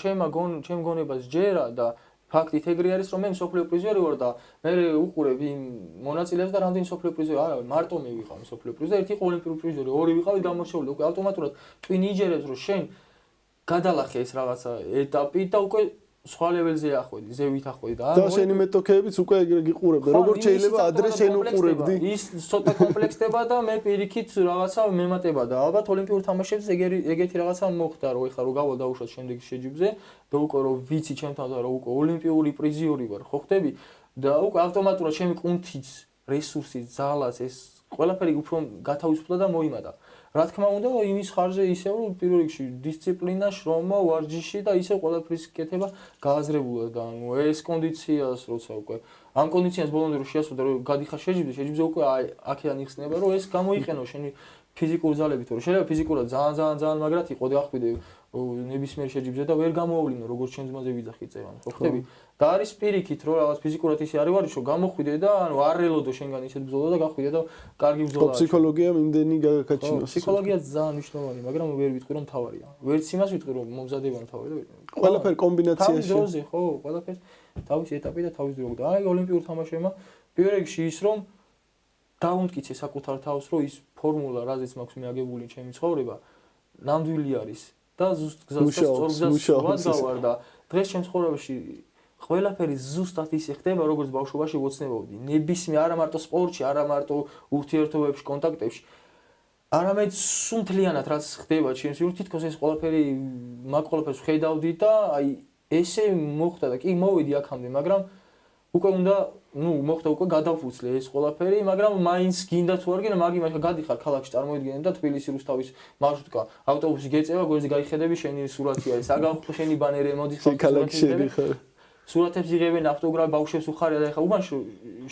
ჩემ გონებას ჯერა და ფაქტით ეგრე არის რომ მე მსოფლიო პრიზიორი ვარ და მე უყურებ იმ მონაწილეებს და რამდენი მსოფლიო პრიზიორი არა მარტო მე ვიყავ მსოფლიო პრიზიორი ერთი ოლიმპიური პრიზიორი ორი ვიყავი გამორჩეული უკვე ავტომატურად twin იჯერებს რომ შენ გადალახე ეს რაღაცა ეტაპი და უკვე სხვა ლეველზე ახვედი, ზევით ახვედი და შენი მეტოქეებიც უკვე გიყურებდა. როგორ შეიძლება ადრე შენ უყურებდი? ის ცოტა კომპლექსდება და მე პირიქით რაღაცა მემატება და ალბათ ოლიმპიურ თამაშებზე ეგეთი რაღაცა მოხდა, რომ ეხლა რო გავალ დაუშვათ შემდეგი შეჯიბზე და უკვე რო ვიცი ჩემთან და რო უკვე ოლიმპიური პრიზიორი ვარ, ხო ხტები? და უკვე ავტომატურად ჩემი კუნთიც, რესურსიც, ძალაც ეს ყველაფერი უფრო გათავისუფლდა და მოიმატა. რა თქმა უნდა, იმის ხარჯზე ისევ რომ პირველ რიგში დისციპლინა, შრომა, ვარჯიში და ისევ ყველაფრის კეთება გააზრებულად და ანუ ეს კონდიციას როცა უკვე ამ კონდიციას ბოლომდე რომ შეასრულე რომ გადიხარ შეჯიბზე უკვე აქედან იხსნება რომ ეს გამოიყენო შენი ფიზიკური ძალები თორე შეიძლება ფიზიკურად ძალიან მაგრად იყო და ახვიდე ნებისმიერ შეჯიბზე და ვერ გამოავლინო როგორც შენ ძმაზე ვიძახი წევანი ხო ხტები და არის პირიქით რომ რაღაც ფიზიკურად ისე არ ვარიშო გამოხვიდე და ანუ არ რელოდო შენგან ისეთ ბრძოლა და გახვიდე და კარგი ბრძოლა ფსიქოლოგია იმდენი გაგაკაჩინოს ფსიქოლოგია ძალიან მნიშვნელოვანი მაგრამ ვერ ვიტყვი რომ თავარია ვერც იმას ვიტყვი რომ მომზადება თავი და ყველაფერი კომბინაციაში თავის დროზე ხო ყველაფერს თავის ეტაპი და თავის დრო და აი ოლიმპიურ თამაშებმა პირველ რიგში ის რომ დაუმტკიცე საკუთარ თავს რომ ის ფორმულა რაზეც მაქვს მიაგებული ჩემი ცხოვრება ნამდვილი არის და ზუსტ გზას გავარ და დღეს ჩემ ცხოვრებაში ყველაფერი ზუსტად ისე ხდება როგორც ბავშვობაში ვოცნებობდი ნებისმიერ არა მარტო სპორტში არა მარტო ურთიერთობებში კონტაქტებში არამედ სუნთლიანად რაც ხდება ჩემს ურთიერთობებში თითქოს ეს ყველაფერი მაგ ყველაფერს ხედავდი და აი ესე მოხდა და კი მოვედი აქამდე მაგრამ უკვე უნდა მოხდა უკვე გადავფუცლე ეს ყველაფერი მაგრამ მაინც გინდა თუ არ გინდა მაგი მაგ გადიხარ ქალაქში წარმოიდგინე და თბილისი რუსთავის მარშრუტკა ავტობუსი გეწევა გვერდზე გაიხედები შენი სურათი არის აგავხო შენი ბანერი მოდის ქალაქში შედიხარ სურათებს იღებენ ავტოგრაფ ბავშვებს უხარია და ეხა უბანში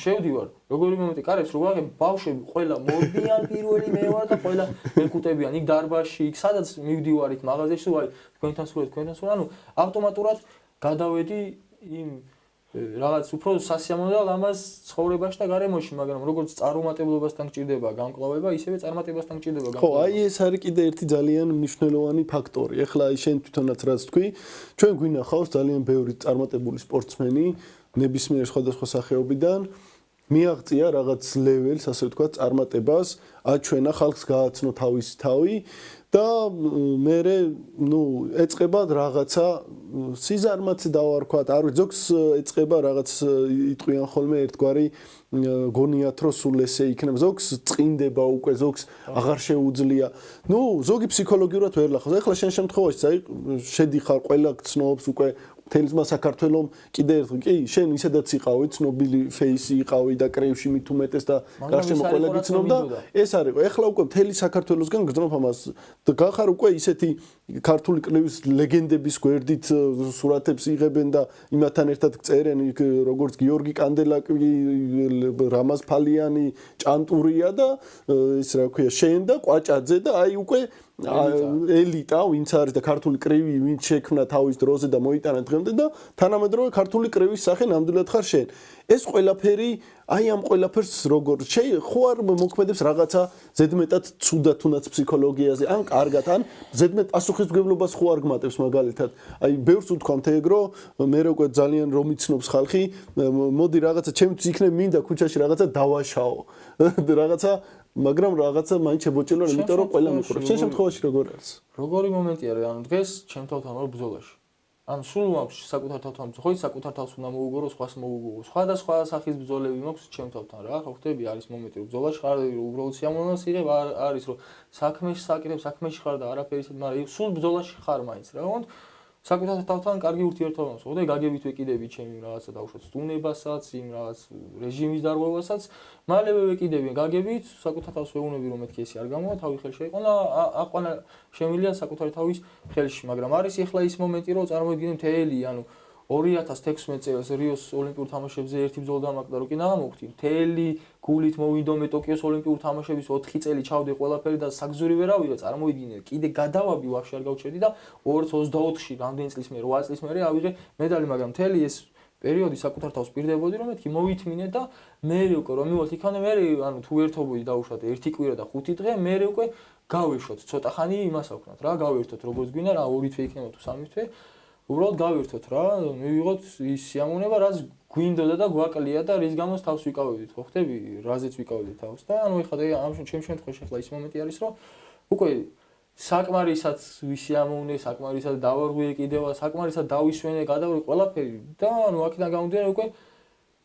შევდივარ როგორი მომენტი კარებს რო ვაღებ ბავშვები ყველა მოდიან პირველი მე ვარ და ყველა მეკუტებიან იქ დარბაზში იქ სადაც მივდივარ იქ მაღაზიაში აი თქვენთან სულ ანუ ავტომატურად გადავედი იმ რაღაც უფრო სასიამოვნო და ლამაზ ცხოვრებაში და გარემოში მაგრამ როგორც წარუმატებლობასთან გჭირდება გამკლავება ისევე წარმატებასთან გჭირდება გამკლავება ხო აი ეს არის კიდე ერთი ძალიან მნიშვნელოვანი ფაქტორი ეხლა აი შენ თვითონაც რაც თქვი ჩვენ გვინახავს ძალიან ბევრი წარმატებული სპორტსმენი ნებისმიერ სხვადასხვა სახეობიდან მიაღწია რაღაც ლეველს ასე ვთქვათ წარმატებას აჩვენა ხალხს გააცნო თავისი თავი და მე ნუ ეწყება რაღაცა სიზარმაცე დავარქვათ არ ვიცი ზოგს ეწყება რაღაც იტყვიან ხოლმე ერთგვარი გონიათ რომ სულ ესე იქნება ზოგს წინდება უკვე ზოგს აღარ შეუძლია ნუ ზოგი ფსიქოლოგიურად ვერ ლახავს ეხლა შენ შემთხვევაში აი შედიხარ ყველა გცნობს უკვე თელსმა საქართველოს კიდე ერთ კი შენ ისედაც იყავი ცნობილი ფეისი იყავი და კრევში მით უმეტეს და გარშემო ყველა გიცნობდა ეს არის ეხლა უკვე მთელი საქართველოსგან გძნობ ამას გახარ უკვე ისეთი ქართული კრევის ლეგენდების გვერდით სურათებს იღებენ და იმათთან ერთად წერენ როგორც გიორგი კანდელაკი რამაზ ფალიანი ჭანტურია და ის რა ქვია შენ და ყვაჭაძე და აი უკვე ელიტა ვინც არის და ქართული კრივი ვინც შექმნა თავის დროზე და მოიტანა დღემდე და თანამედროვე ქართული კრივის სახე ნამდვილად ხარ შენ ეს ყველაფერი აი ამ ყველაფერს როგორ ხო არ მოქმედებს რაღაცა ზედმეტად ცუდად თუნდაც ფსიქოლოგიაზე ან კარგად ან ზედმეტ პასუხისმგებლობას ხო არ გმატებს მაგალითად აი ბევრს უთქვამთ ეგრო მე უკვე ძალიან რომ იცნობს ხალხი მოდი რაღაცა ჩემთვის იქნებ მინდა ქუჩაში რაღაცა დავაშაო რაღაცა მაგრამ რაღაცა მაინც შებოჭილო იმიტომ რომ ყველა მიყურებს შენ შემთხვევაში როგორ არის როგორი მომენტია რა ანუ დღეს ჩემ თავთან ვარ ბრძოლაში ანუ სულ მაქვს საკუთარ თავთან ხო საკუთარ თავს უნდა მოუგორო სხვას მოუგორო სხვადასხვა სახის ბრძოლები მაქვს ჩემ თავთან რა ხო ხტები არის მომენტი რომ ბრძოლაში ხარ უბრალოდ სიამოვნებას იღებ არის რომ საქმეში საკითხებს საქმეში ხარ და არაფერს მაგრამ სულ ბრძოლაში ხარ მაინც რა თქო საკუთარ თავთან კარგი ურთიერთობა მაქვს ხო და გაგებით ვეკიდები ჩემი რაღაცა დაუშვათ სტუნებასაც იმ რაღაც რეჟიმის დარღვევასაც მალევე ვეკიდები გაგებით საკუთარ თავს ვეუბნები რომ მეთქი ესე არ გამოვა თავი ხელში იყო და აყვანა შემილია საკუთარი თავის ხელში მაგრამ არის ეხლა ის მომენტი რომ წარმოიდგინე მთელი ანუ 2016 წელს რიოს ოლიმპიურ თამაშებზე ერთი ბრძოლა დამაკდა რომ კი ნამოხდი მთელი გულით მოვიდო მე ტოკიოს ოლიმპიურ თამაშების 4 წელი ჩავდი ყველაფერი და საგზური ვერ ავიღე წარმოიდგინე კიდე გადავაბი ვაფშე არ გავჩერდი და 2024-ში რამდენი წლის მერე 8 წლის მერე ავიღე მედალი მაგრამ მთელი ეს პერიოდი საკუთარ თავს პირდებოდი რომ მეთქი მოვითმინე და მე უკვე რომ მივალთ იქამდე მე ანუ თუ ერთობოდი დაუშვათ ერთი კვირა და 5 დღე მე უკვე გავეშოთ ცოტა ხანი იმას აქვთ რა გავერთოთ როგორც გვინდა რა 2 თვე იქნება თუ 3 თვე უბრალოდ გავერთოთ რა მივიღოთ ის სიამოვნება რაც გვინდოდა და გვაკლია და რის გამოც თავს ვიკავებდით ხო ხტები რაზეც ვიკავებდით თავს და ანუ ეხლა ამ ჩემ შემთხვევაში ახლა ის მომენტი არის რომ უკვე საკმარისაც ვისიამოვნე საკმარისაც დავარღვიე კიდევა საკმარისაც დავისვენე გადავრი ყველაფერი და ანუ აქედან გამომდინარე უკვე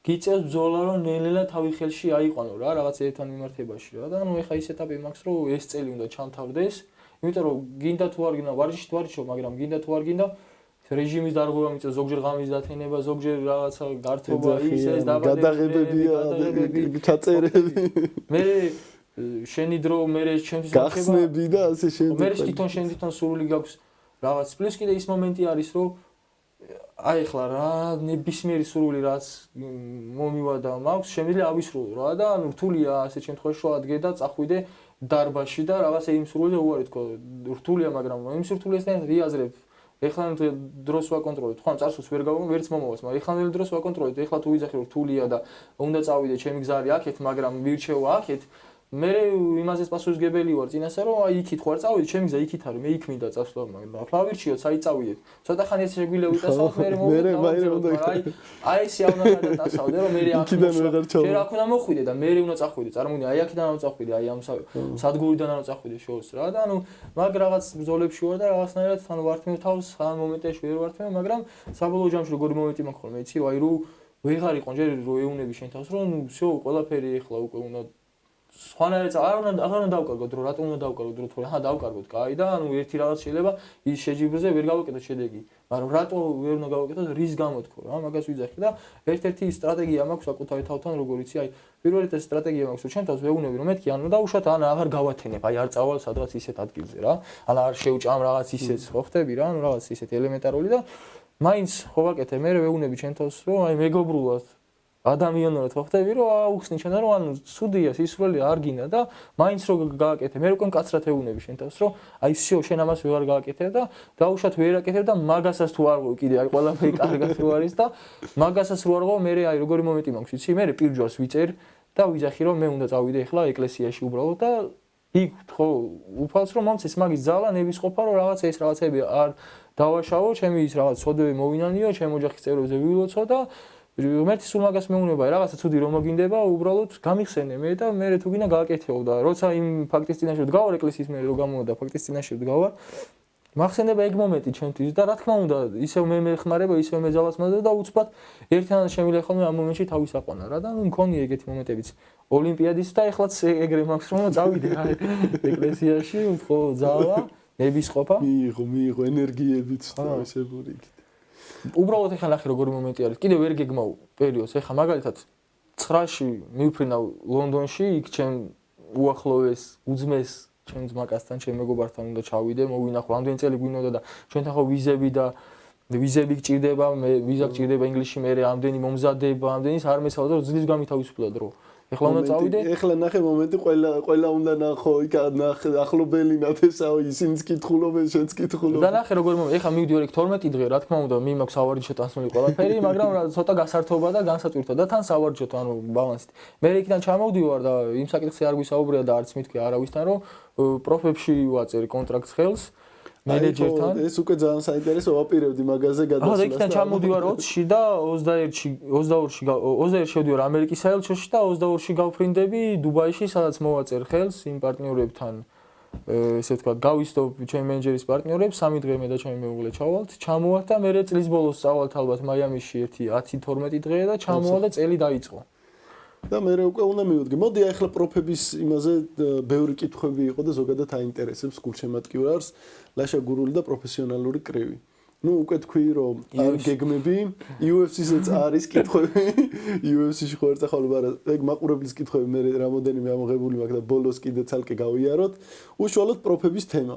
გიწევს ბრძოლა რომ ნელ-ნელა თავი ხელში აიყვანო რა რაღაც ერთთან მიმართებაში რა და ანუ ეხლა ის ეტაპი მაქვს რომ ეს წელი უნდა ჩამთავრდეს იმიტომ რომ გინდა თუ არ გინდა ვარჯიში თუ არ იშო მაგრამ გინდა თუ არ გინდა რეჟიმის დარღვევა მიწევს ზოგჯერ ღამის დათენება ზოგჯერ რაღაცა გართობა ის ეს დაბადებები ჩაწერები მე შენი დრო მე ჩემთვის გახსნები და ასე შემდეგ მე თვითონ სურვილი გაქვს რაღაც პლუს კიდე ის მომენტი არის რომ აი ახლა რა ნებისმიერი სურვილი რაც მომივადა მაქვს შემიძლია ავისრულო რა და ანუ რთულია ასე შემთხვევაში რომ ადგე და წახვიდე დარბაზში და რაღაცა იმ სურვილზე უარი თქო რთულია მაგრამ იმ სურვილესთან რიაზრებ ეხლა დროს ვაკონტროლებ თქვა წარსულს ვერ გავიგო ვერც მომავალს მაგრამ ეხლა დროს ვაკონტროლებ ეხლა თუ ვიძახი რომ რთულია და უნდა წავიდე ჩემი გზა არის აქეთ მაგრამ მირჩევა აქეთ მე იმაზეც პასუხისგებელი ვარ წინასე რომ აი იქით ხوار წავიდე ჩემი გზა იქით არის მე იქ მინდა წასვლა მაგრამ ახლა ვირჩიოთ საით წავიდეთ ცოტა ხანი ეს შეგვიძლია ვიტასავთ მე აი სიამოვნებაა და დასავდე რომ მე აქედან შენ აქ უნდა მოხვიდე და მე უნდა წახვიდე წარმოიდგინე აი აქედან უნდა წახვიდე აი ამ სადგურიდან უნდა წახვიდე შორს რა და ანუ მაგ რაღაც ბრძოლებში ვარ და რაღაცნაირად ანუ ვართმევ თავს ამ მომენტებში ვერ ვართმევ მაგრამ საბოლოო ჯამში როგორი მომენტი მაქვს ხოლმე იცი აი რომ ვეღარ იყო ჯერ რომ ეუნები შენ თავს რომ всё ყველაფერი ეხლა უკვე უნდა სხვანაირად არ უნდა დავკარგოთ რომ რატომ უნდა დავკარგოთ რომ თუ რა დავკარგოთ კაი და ანუ ერთი რაღაც შეიძლება ის შეჯიბრზე ვერ გავაკეთოთ შედეგი მაგრამ რატო ვერ უნდა გავაკეთოთ რის გამო თქო რა მაგას ვიძახი და ერთ-ერთი სტრატეგია მაქვს საკუთარი თავთან როგორ იცი აი პირველი ეს სტრატეგია მაქვს რომ ჩემ თავს ვეუბნები რომ მეთქი ან დაუშვათ ან აღარ გავათენებ აი არ წავალ სადღაც ისეთ ადგილზე რა ან არ შევჭამ რაღაც ისეთ ხო ხტები რა ანუ რაღაც ისეთ ელემენტარული და მაინც ხო ვაკეთე მე ვეუბნები ჩემ თავს რომ აი მეგობრულად ადამიანურად ხო ხდები რომ აუხსნი შენ რომ ანუ ცუდია სისულელი არ გინდა და მაინც რო გააკეთე მე უკვე კაცრად ეუბნები შენ თავს რომ აი всё შენ ამას ვეღარ გააკეთებ და დაუშვათ ვერ აკეთებ და მაგასაც თუ არ ყო კიდე აი ყველაფერი კარგად რო არის და მაგასაც რო არ ყო მე აი როგორი მომენტი მაქვს ვიცი მე პირჯვარს ვიწერ და ვიძახი რომ მე უნდა წავიდე ახლა ეკლესიაში უბრალოდ და იქ ხო უფალს რომ მომწეს მაგის ძალა ნებისყოფა რომ რაღაცა ეს რაღაცები არ დავაშავო ჩემი ის რაღაც სოდები მოვინანიო ჩემ ოჯახის წევრებზე ვილოცო და მერტი სულ მაგას მეუნება რაღაცა ცუდი რომ მოგინდება უბრალოდ გამიხსენე მე და მე თუ გინდა გააკეთეო და როცა იმ ფაქტის წინაშე ვდგავარ ეკლესიის მე რო გამოვიდა ფაქტის წინაშე ვდგავარ მახსენდება ეგ მომენტი ჩემთვის და რა თქმა უნდა ისევ მე მეხმარება ისევ მე ძალას მაძლევ და უცბად ერთიანად შემიძლია ხოლმე ამ მომენტში თავის აყვანა რა და ნუ მქონია ეგეთი მომენტებიც ოლიმპიადის და ეხლაც ეგრე მაქვს რომ წავიდე რა ეკლესიაში ხო ძალა ნებისყოფა მიიღო ენერგიებიც და ესებური უბრალოდ ეხლა ნახე როგორი მომენტი არის კიდე ვერ გეგმავ პერიოდს ეხლა მაგალითად 9-ში მივფრინავ ლონდონში იქ ჩემ უახლოეს უძმეს ჩემ ძმაკასთან ჩემ მეგობართან უნდა ჩავიდე მოვინახო ამდენი წელი გვინდოდა და ჩვენთან ხო ვიზები გჭირდება მე ვიზა გჭირდება ინგლისში მე ამდენი მომზადება ამდენის არ მესაუბრა რომ ძლივს გამითავისუფლდა დრო ეხლა უნდა წავიდე ეხლა ნახე მომენტი ყველა უნდა ნახო იქ ახლობელი ნათესაო ისინიც კითხულობენ შენც კითხულობ და ნახე როგორ მომენტი ეხლა მივდივარ იქ 12 დღე რა თქმა უნდა მე მაქვს სავარჯიშო ტანსული ყველაფერი მაგრამ ცოტა გასართობა და განსაწვირთვა და თან სავარჯიშო ანუ ბალანსით მე იქიდან ჩამოვდივარ და იმ საკითხზე არ გვისაუბრია და არც მითქი არავისთან რომ პროფებში ვაწერ კონტრაქტს ხელს მენეჯერთან ეს უკვე ძალიან საინტერესო ვაპირებდი მაგაზე გადასვლას. და იქიდან ჩამოვდივარ 20-ში და 21-ში შევდივარ ამერიკის საელჩოში და 22-ში გავფრინდები დუბაიში, სადაც მოვაწერ ხელს იმ პარტნიორებთან. ესე ვთქვათ, გავისდო ჩემი მენეჯერის პარტნიორებს, 3 დღე მე და ჩემი მეუღლე ჩავალთ. ჩამოვართ და მე წლის ბოლოს წავალთ ალბათ მაიამიში ერთი 10-12 დღე და ჩამოვალ და წელი დაიწყო. და მე უკვე უნდა მივიდგე. მოდი ახლა პროფების იმაზე ბევრი კითხვები იყო და ზოგადად აინტერესებს გულშემატკივრებს ლაშა გურული და პროფესიონალური კრივი. ნუ უკვე თქვი რომ არ გეგმები UFC-საც არის კითხვები UFC-ში ხო ერთ ახალ მაგრამ ეგ მაყურებლის კითხვები მე რამოდენიმე ამოღებული მაქვს და ბოლოს კიდე ცალკე გავიაროთ. უშუალოდ პროფების თემა.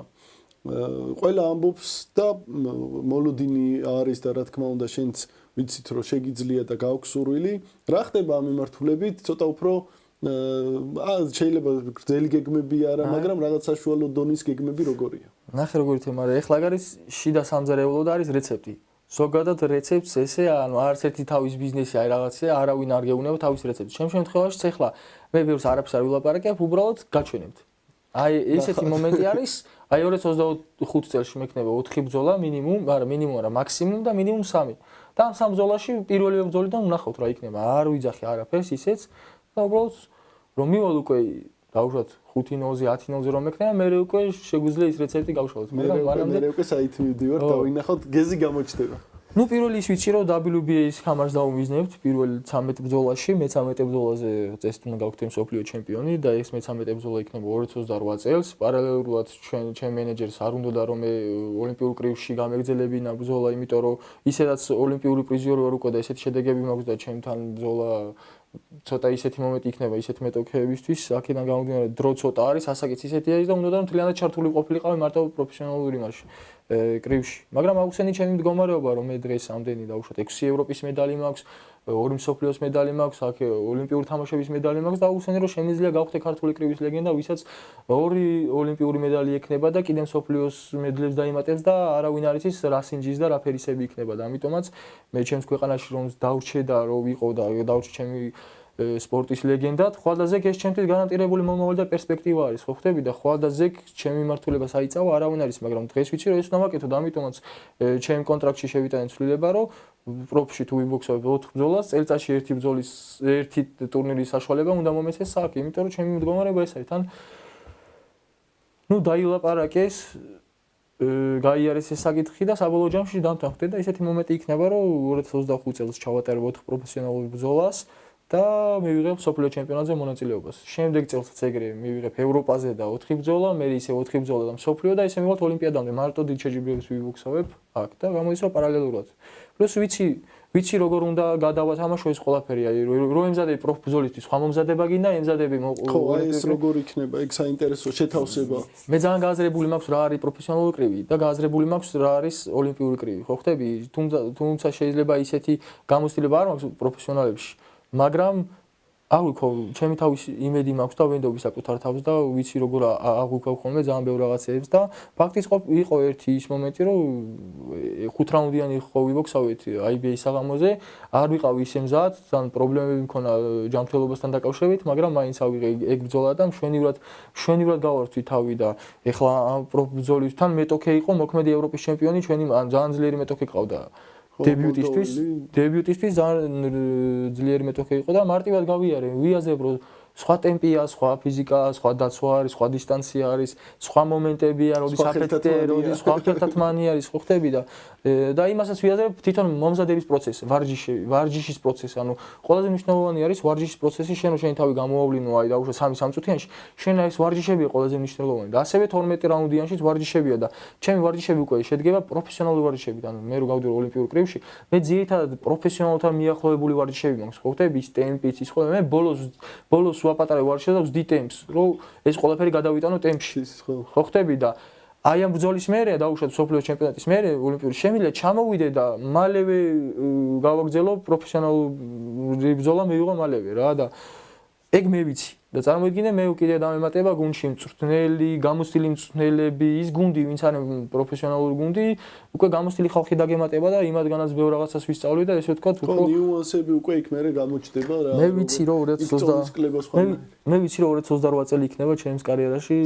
ყველა ამბობს და მოლოდინი არის და რა თქმა უნდა შენც ვიცით რომ შეგიძლია და გაქვს სურვილი. რა ხდება ამ მიმართულებით? ცოტა უფრო შეიძლება გრძელი გეგმები არა, მაგრამ რაღაც საშუალო დონის გეგმები როგორია? ნახე როგორი თემა არის. ეხლა არის შიდა სამზარეულო და არის რეცეპტი. ზოგადად რეცეპტს ესე ანუ არც ერთი თავის ბიზნესი აი რაღაცა არავინ არ გეუბნება თავის რეცეპტს. ჩემ შემთხვევაში ეხლა მე ბევრს არაფერს არ ვილაპარაკებ, უბრალოდ გაჩვენებთ. აი ესეთი მომენტი არის, აი 2025 წელს მექნება 4 ბრძოლა მინიმუმ, არა მინიმუმ არა მაქსიმუმ და მინიმუმ 3. და ამ 3 ბრძოლაში პირველი ბრძოლიდან ვნახავთ რა იქნება. არ ვიძახი არაფერს ისეც და უბრალოდ რომ მივალ უკვე დავუშვათ 5-0-ზე 10-0-ზე რომ მექნება, მე უკვე შეგვიძლია ის რეცეპტი გავშალოთ. მე უკვე საით მივდივარ და ვინახავთ გეზი გამოჩნდება. ნუ პირველი ის ვიცი რომ WBA-ის ხამარს დავუმიზნებთ პირველ 13 ბრძოლაში, მე-13 ბრძოლაზე წესით უნდა გავხდე მსოფლიო ჩემპიონი და ეს მე-13 ბრძოლა იქნება 2028 წელს. პარალელურად ჩემ მენეჯერს არ უნდოდა რომ მე ოლიმპიურ კრივში გამეგზელებინა ბრძოლა, იმიტომ რომ ისედაც ოლიმპიური პრიზიორი ვარ უკვე და ესეთი შედეგები მაქვს და ჩემთან ბრძოლა ცოტა ისეთი მომენტი იქნება ისეთ მეტოქეებისთვის, აქედან გამომდინარე დრო ცოტა არის, ასაკიც ისეთი არის და უნდა რომ მთლიანად ჩართული ყოფილიყავი მარტო პროფესიონალური იმაში კრივში. მაგრამ აუხსენი ჩემი მდგომარეობა რომ მე დღეს ამდენი დავუშვათ 6 ევროპის медаლი მაქვს, 2 მსოფლიოს медаლი მაქვს, აქ ოლიმპიური თამაშების медаლი მაქვს და აუხსენი რომ შემიძლია გავხდე ქართული კრივის ლეგენდა, ვისაც 2 ოლიმპიური медаლი ექნება და კიდე მსოფლიოს медლებს დაიმატებს და არავინ არ იცის რა სინჯის და რა ფერისები იქნება და ამიტომაც მე ჩემს ქვეყანაში რომ დავრჩე და რომ ვიყო და დავრჩე ჩემი სპორტის ლეგენდად, ხვალდაზექ ეს ჩემთვის გარანტირებული მომავალი და პერსპექტივა არის, ხო ხდები და ხვალდაზექ ჩემი მიმართულებას აიწავა არავინ არის, მაგრამ დღეს ვიცი რომ ეს უნდა ვაკეთო და ამიტომაც ჩემ კონტრაქტში შევიტანე ცვლილება რომ პროფში თუ ვიბოქსავებ 4 ბრძოლას, წელიწადში ერთი ტურნირის საშუალება უნდა მომეცეს საქმე, იმიტომ რომ ჩემი მდგომარეობა ეს არის, თან ნუ დაილაპარაკეს გაიარეს ეს საკითხი და საბოლოო ჯამში დამთავრდა და ესეთი მომენტი იქნება რომ 2025 წელს ჩავატარებ 4 პროფესიონალურ ბრძოლას და მივიღებ მსოფლიო ჩემპიონატზე მონაწილეობას. შემდეგ წელსაც ეგრე მივიღებ ევროპაზე და 4 ბრძოლა, მე ისე 4 ბრძოლა და მსოფლიო და ისე მივალთ ოლიმპიადამდე. მარტო დიდ შეჯიბრებებს ვივოქსავებ აქ და გამოდის რომ პარალელურად. პლუს ვიცი როგორ უნდა გადავათამაშო ეს ყველაფერი, აი რომ ემზადები პროფ ბრძოლისთვის, სხვა მომზადება გინდა, ემზადები ხო, აი ეს როგორ იქნება, ეგ საინტერესო შეთავსება. მე ძალიან გააზრებული მაქვს რა არის პროფესიონალური კრივი და გააზრებული მაქვს რა არის ოლიმპიური კრივი. ხო ხდები? თუმცა შეიძლება ისეთი გამოცდილება არ მაქვს პროფესიონალებში. მაგრამ აღვიქო, ჩემი თავის იმედი მაქვს და ვენდობი საკუთარ თავს და ვიცი როგორ აღვიქო ხოლმე ძალიან ბევრ რაღაცებს და ფაქტიც იყო ერთი ის მომენტი, რომ 5 რაუნდიანი ხო ვიბოქსავით IBA საღამოზე, არ ვიყავი ისე მზად, ძალიან პრობლემები მქონა ჯანმრთელობასთან დაკავშირებით, მაგრამ მაინც ავიღე ეგ ბრძოლა და მშვენივრად გავართვი თავი და ეხლა ამ ბრძოლისთან მეტოქე იყო მოქმედი ევროპის ჩემპიონი, ჩვენი ძალიან ძლიერი მეტოქე ყავდა. დებიუტისთვის ძალიან ძლიერი მეტოქე იყო და მარტივად გავიარე, ვიაზებ რომ სხვა ტემპია, სხვა ფიზიკა, სხვა დაცვა არის, სხვა დისტანცია არის, სხვა მომენტებია, როდის აფეთქე, როდის სხვა ფერტათმანი არის, ხო ხტები და იმასაც ვიაზებ თვითონ მომზადების პროცესი, ვარჯიშის პროცესი, ანუ ყველაზე მნიშვნელოვანი არის ვარჯიშის პროცესი, შენ შენი თავი გამოავლინო, აი დაუშვე 3 წუთიანში, შენ ეს ვარჯიშებია ყველაზე მნიშვნელოვანი და ასევე 12 რაუნდიანშიც ვარჯიშებია და ჩემი ვარჯიშები უკვე შედგება პროფესიონალური ვარჯიშებით, ანუ მე რო გავდივარ ოლიმპიურ კრივში, მე ძირითადად პროფესიონალთან მიახლოებული ვარჯიშები მაქვს, ხო ხტები, ის ტემპიც, ის ხოლმე, მე ბოლოს ვაპატარე ვარჯიშებს და ვზდი ტემპს, რომ ეს ყველაფერი გადავიტანო ტემპში, ხო ხტები და აი ამ ბრძოლის მერე დაუშვათ სოფლიოს ჩემპიონატის მერე ოლიმპიური შემიძლია ჩამოვიდე და მალევე გავაგრძელო პროფესიონალური ბრძოლა მივიღო მალევე რა და ეგ მე ვიცი და წარმოიდგინე მე კიდე დამემატება გუნდში მწვრთნელი, გამოცდილი მწვრთნელები, ის გუნდი, ვინც არის პროფესიონალური გუნდი, უკვე გამოცდილი ხალხი დაგემატება და იმათგანაც ბევრ რაღაცას ვისწავლი და ესე ვთქვათ, უფრო ნიუანსები უკვე იქ მერე გამოჩნდება რა. მე ვიცი რომ 2028 წელი იქნება ჩემს კარიერაში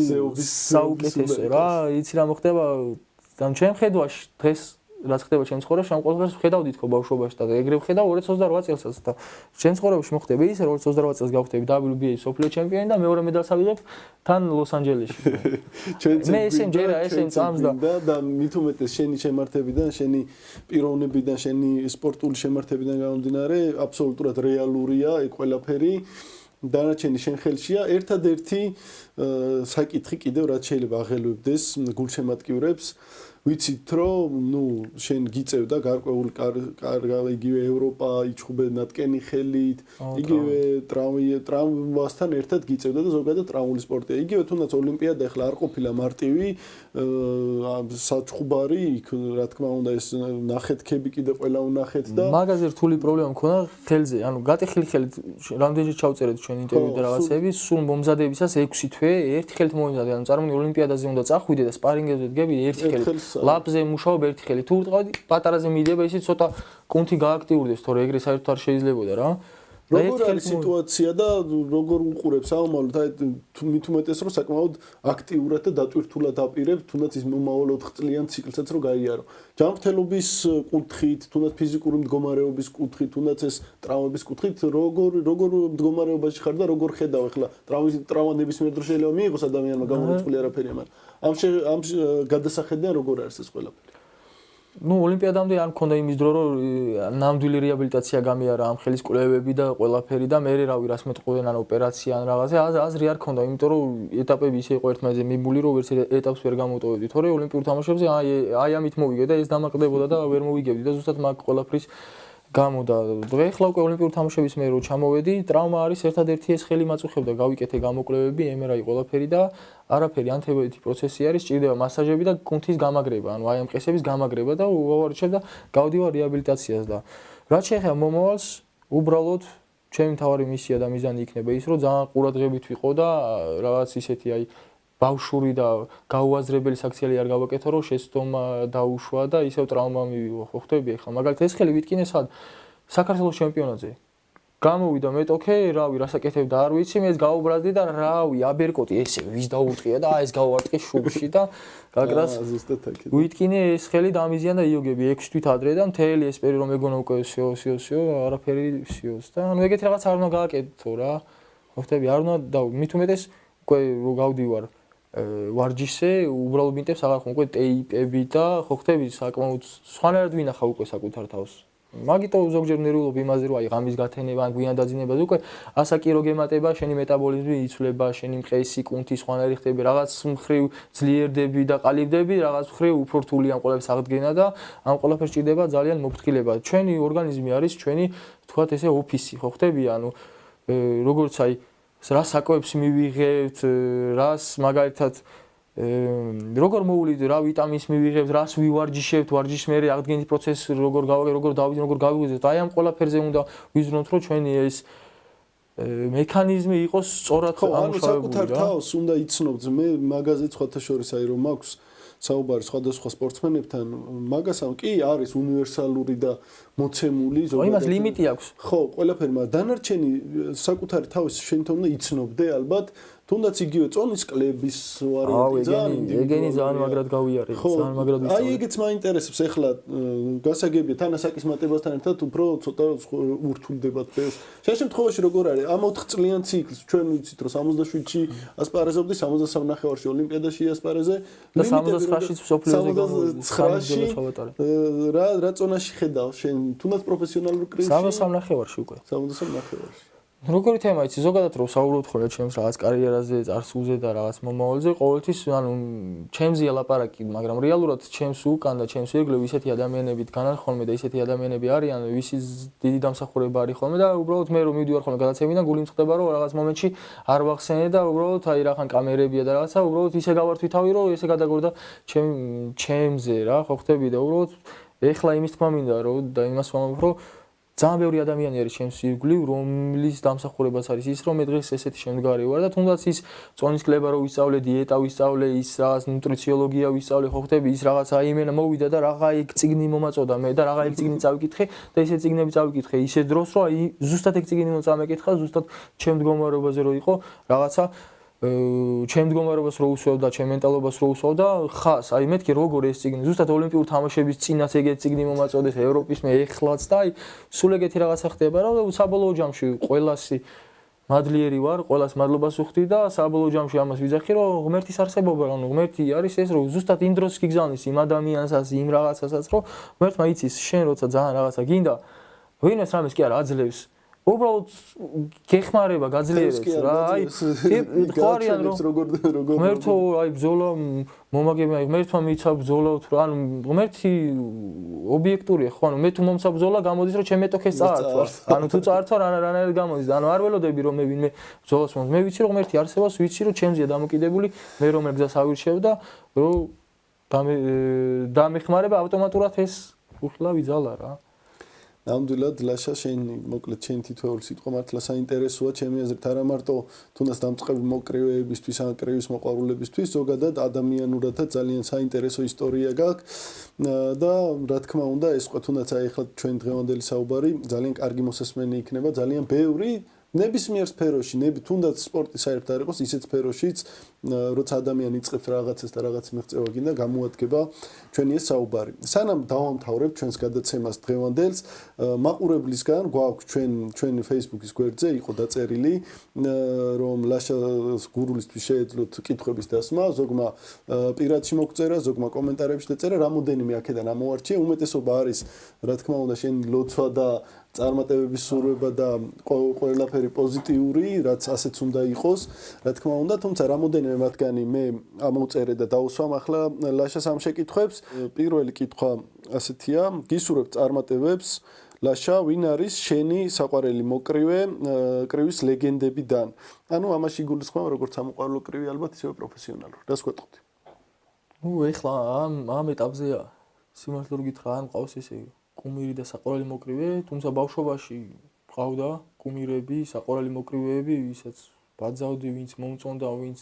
საუკეთესო რა, იცი რა მოხდება და ჩემ ხედვაში დღეს რაც ხდება ჩემს ცხოვრებაში, ამ ყველაფერს ვხედავდი თქო ბავშვობაში და ეგრე ვხედავ 2028 წელსაც და ჩემს ცხოვრებაში მოხდება ისე რომ 2028 წელს გავხდები WBA სოფლიო ჩემპიონი და მეორე მედალს ავიღებ თან ლოს-ანჯელესში. მე ესე მჯერა, ესე წამს და მით უმეტეს შენი შემართებიდან, შენი პიროვნებიდან, შენი სპორტული შემართებიდან გამომდინარე, აბსოლუტურად რეალურია ეგ ყველაფერი. დანარჩენი შენ ხელშია. ერთადერთი საკითხი კიდევ რაც შეიძლება აღელვებდეს გულშემატკივრებს ვიცით რომ შენ გიწევდა გარკვეული იგივე ევროპა იჩხუბე ნატკენი ხელით იგივე ტრამვასთან ერთად გიწევდა და ზოგადად ტრამვული სპორტია იგივე თუნდაც ოლიმპიადა ახლა არ ყოფილა მარტივი საჩხუბარი იქ რა თქმა უნდა ეს ნახეთქები კიდე ყველა უნახეთ და მაგაზე რთული პრობლემა მქონდა ხელზე ანუ გატეხილი ხელით რამდენჯერ ჩავწერეთ ჩვენ ინტერვიუ და რაღაცები სულ მომზადებისას 6 თვე ერთი ხელით მომზადე ანუ წარმოიდგინე ოლიმპიადაზე უნდა წახვიდე და სპარინგებზე დგები ერთი ხელით ლაპზე მუშაობ ერთი ხელით თუ ვტყავდი პატარაზე მიდება ისიც ცოტა კუნთი გააქტიურდეს თორე ეგრე საერთოდ არ შეიძლებოდა რა როგორ არის სიტუაცია და როგორ უყურებს ამალოდ აი მით უმეტეს რომ საკმაოდ აქტიურად და დატვირთულად აპირებ თუნდაც ის მომავალ 4 წლიან ციკლსაც რომ გაიარო ჯანმრთელობის კუთხით თუნდაც ფიზიკური მდგომარეობის კუთხით თუნდაც ეს ტრავმების კუთხით როგორ მდგომარეობაში ხარ და როგორ ხედავ ახლა ტრავმა ნებისმიერ დროს შეიძლება მიიღოს ადამიანმა გამორიცხული არაფერია მაგრამ ამ გადასახედიდან როგორ არის ეს ყველაფერი ოლიმპიადამდე არ მქონდა იმის დრო რომ ნამდვილი რეაბილიტაცია გამიარა ამ ხელის კვლევები და ყველაფერი და მე რავი რას მეტყობენ ან ოპერაცია ან რაღაცა აზრი არ მქონდა იმიტომ რომ ეტაპები ისე იყო ერთმანეთზე მიმული რომ ვერც ეტაპს ვერ გამოვტოვებდი თორე ოლიმპიურ თამაშებზე აი ამით მოვიგე და ეს დამაყრდებოდა და ვერ მოვიგებდი და ზუსტად მაგ ყველაფრის გამო და დღეს უკვე ოლიმპიურ თამაშების მე რო ჩამოვედი ტრავმა არის ერთადერთი ეს ხელი მაწუხებდა გავიკეთე გამოკვლევები MRI ყველაფერი და არაფერი ანთებითი პროცესი არის ჭირდება მასაჟები და კუნთის გამაგრება ანუ აი ამ ყესების გამაგრება და უვარჩევ და გავდივარ რეაბილიტაციას და რაც შეეხება მომავალს უბრალოდ ჩემი მთავარი მისია და მიზანი იქნება ის რომ ძალიან ყურადღებით ვიყო და რაღაც ისეთი აი ბავშვური და გაუაზრებელი საქციელი არ გავაკეთო რომ შეცდომა დაუშვა და ისევ ტრავმა მივიღო ხო ხტები ახლა მაგალითად ეს ხელი ვიტკინე სად საქართველოს ჩემპიონატზე გამოვიდა მეტოქე რავი რასაკეთებ და არ ვიცი მე ეს გაუბრაზდი და რავი აბერკოტი ესე ვის დაურტყია და ეს გავარტყი შუბში და გაკრას ვიტკინე ეს ხელი დამიზიან და იოგები 6 თვით ადრე და მთელი ეს პერიოდი რომ ეგონა უკვე სიო არაფერი სიოს და ანუ ეგეთ რაღაც არ უნდა გააკეთო რა ხო ხტები არ უნდა და მით უმეტეს უკვე რო გავდივარ ვარჯიშზე უბრალოდ მიტებს აღარ ხომ უკვე ტეიპები და ხო ხტები საკმაოდ სხვანაირად ვინახა უკვე საკუთარ თავს მაგიტო ზოგჯერ ნერვულობ იმაზე რომ აი ღამის გათენება ან გვიან დაძინებაზე უკვე ასაკირო გემატება შენი მეტაბოლიზმი იცვლება შენი მყესი კუნთი სხვანაირი ხდები რაღაც მხრივ ძლიერდები და ყალიბდები რაღაც მხრივ უფრო რთული ამ ყველაფერს აღდგენა და ამ ყველაფერს ჭირდება ძალიან მოფრთხილება ჩვენი ორგანიზმი არის ჩვენი თქვათ ესე ოფისი ხო ხტები ანუ როგორც აი რა საკვებს მივიღებთ რას მაგალითად როგორ მოვulit რა ვიტამინს მივიღებთ, რას ვივარჯიშებთ, ვარჯიშის მერე აღდგენის პროცესი როგორ გავიღვიძებთ. აი ამ ყველაფერზე უნდა ვიზრუნოთ, რომ ჩვენი ეს მექანიზმი იყოს სწორად ანუ საკუთარ თავს უნდა იცნობთ. მე მაგაზე სხვათა შორის აი რომ მაქვს საუბარი სხვადასხვა სპორტსმენებთან, მაგასამ კი არის უნივერსალური და მოცემული ზოგადად. იმას ლიმიტი აქვს. ხო, ყველაფერმა დანარჩენი საკუთარი თავის შენ თვითონ იცნობდე ალბათ. თუნდაც იგივე წონის კლების ვარიანტი ეგენი ძალიან მაგრად გავიარე, ძალიან მაგრად ვისწავლე. აი ეგეც მაინტერესებს ახლა გასაგებია თანასაკის მატებასთან ერთად უფრო ცოტა ურთულდებათ ბევრს. შენ შემთხვევაში როგორ არის? ამ 4 წლიან ციკლს ჩვენ ვიცით რომ 67-ში ასპარეზობდი, 63 ნახევარში ოლიმპიადაში ასპარეზე, და 79-შიც მსოფლიოზე გამოვიდა. რა წონაში ხედავ შენ თუნდაც პროფესიონალურ კრივში? 63 ნახევარში უკვე. 63 ნახევარში. როგორი თემა იცი ზოგადად რომ საუბრობთ ხოლმე ჩემს რაღაც კარიერაზე, წარსულზე და რაღაც მომავალზე, ყოველთვის ანუ ჩემზეა ლაპარაკი, მაგრამ რეალურად ჩემს უკან და ჩემს ირგვლივ ისეთი ადამიანები დგანან ხოლმე და ისეთი ადამიანები არიან, ვისის დიდი დამსახურება არის ხოლმე და უბრალოდ მე რომ მივდივარ ხოლმე გადაცემიდან, გული მწყდება რომ რაღაც მომენტში არ ვახსენე და უბრალოდ აი რახან კამერებია და რაღაცა, უბრალოდ ისე გავართვი თავი რომ ესე გადაგორდა ჩემზე რა, ხო ხტები და უბრალოდ ეხლა იმის თქმა მინდა რომ და იმას ვამბობ რომ ძალიან ბევრი ადამიანი არის ჩემს ირგვლივ, რომლის დამსახურებაც არის ის, რომ მე დღეს ესეთი შემდგარი ვარ და თუნდაც ის წონის კლება რო ვისწავლე, დიეტა ვისწავლე, ის რაღაც ნუტრიციოლოგია ვისწავლე, ხო ხტები, ის რაღაც აი იმენა მოვიდა და რაღა იქ წიგნი მომაწოდა მე და რაღა იქ წიგნი წავიკითხე და ისე წიგნები წავიკითხე ისე დროს, რომ აი ზუსტად ეგ წიგნი მომწამეკითხა, ზუსტად ჩემ მდგომარეობაზე რო იყო რაღაცა ჩემ მდგომარეობას რო უსვევდა, ჩემ მენტალობას რო უსვევდა, ხას, აი მეთქი როგორ ეს წიგნი, ზუსტად ოლიმპიურ თამაშების წინაც ეგეთი წიგნი მომაწოდეს, ევროპის მე ეხლაც და აი სულ ეგეთი რაღაცა ხდება რა, საბოლოო ჯამში ყველასი მადლიერი ვარ, ყველას მადლობას ვუხდი და საბოლოო ჯამში ამას ვიძახი, რომ ღმერთის არსებობა, ანუ ღმერთი არის ეს, რომ ზუსტად იმ დროს გიგზავნის იმ ადამიანსაც, იმ რაღაცასაც, რომ ღმერთმა იცის, შენ როცა ძალიან რაღაცა გინდა, ვინმეს რამეს კი არა აძლევს უბრალოდ გეხმარება გაძლიერებს რა აი ხარიან რომ ღმერთო აი ბზოლა მომაგებია ღმერთმა მიცა ბზოლა თუ რა ანუ ღმერთი ობიექტურია ხო ანუ მე თუ მომცა ბზოლა გამოდის რომ ჩემ მეტოქეს წაართვა ანუ თუ წაართვა რანაირად გამოდის ანუ არ ველოდები რომ მე ვინმე ბზოლას მომს მე ვიცი რომ ღმერთი არსებობს ვიცი რომ ჩემზეა დამოკიდებული მე რომ გზას ავირჩევ და რომ დამეხმარება ავტომატურად ეს უხლა ვიძალა რა ნამდვილად ლაშა შენ მოკლედ შენ თითოეული სიტყვა მართლა საინტერესოა ჩემი აზრით არა მარტო თუნდაც დამწყები მოკრივეებისთვის ან კრივის მოყვარულებისთვის ზოგადად ადამიანურადაც ძალიან საინტერესო ისტორია გაქვს და რა თქმა უნდა ეს ყო თუნდაც აი ახლა ჩვენ დღევანდელი საუბარი ძალიან კარგი მოსასმენი იქნება ძალიან ბევრი ნებისმიერ სფეროში თუნდაც სპორტი საერთოდ არ იყოს ისეთ სფეროშიც როცა ადამიანი იწყებს რაღაცას და რაღაც მიღწევა გინდა გამოადგება ჩვენი ეს საუბარი სანამ დავამთავრებ ჩვენს გადაცემას დღევანდელს მაყურებლისგან გვაქვს ჩვენი Facebook-ის გვერდზე იყო დაწერილი რომ ლაშას გურულისთვის შეეძლოთ კითხვების დასმა ზოგმა პირადში მოგწერა ზოგმა კომენტარებში დაწერა რამოდენიმე აქედან ამოვარჩიე უმეტესობა არის რა თქმა უნდა შენი ლოცვა და წარმატებების სურვება და ყველაფერი პოზიტიური, რაც ასეც უნდა იყოს, რა თქმა უნდა, თუმცა რამოდენიმე მათგანი მე ამოვწერე და დავუსვამ ახლა ლაშას ამ შეკითხვებს. პირველი კითხვა ასეთია: გისურვებ წარმატებებს, ლაშა, ვინ არის შენი საყვარელი მოკრივე, კრივის ლეგენდებიდან? ანუ ამაში გულისხმობ როგორც სამოყვარულო კრივი ალბათ ისევე პროფესიონალურ. რას გვეტყობთ? ეხლა ამ ეტაპზეა სიმართლე რომ გითხრა, არ მყავს ესე კუმირი და საყვარელი მოკრივე, თუმცა ბავშვობაში მყავდა კუმირები, საყვარელი მოკრივეები, ვისაც ბაძავდი, ვინც მომწონდა, ვინც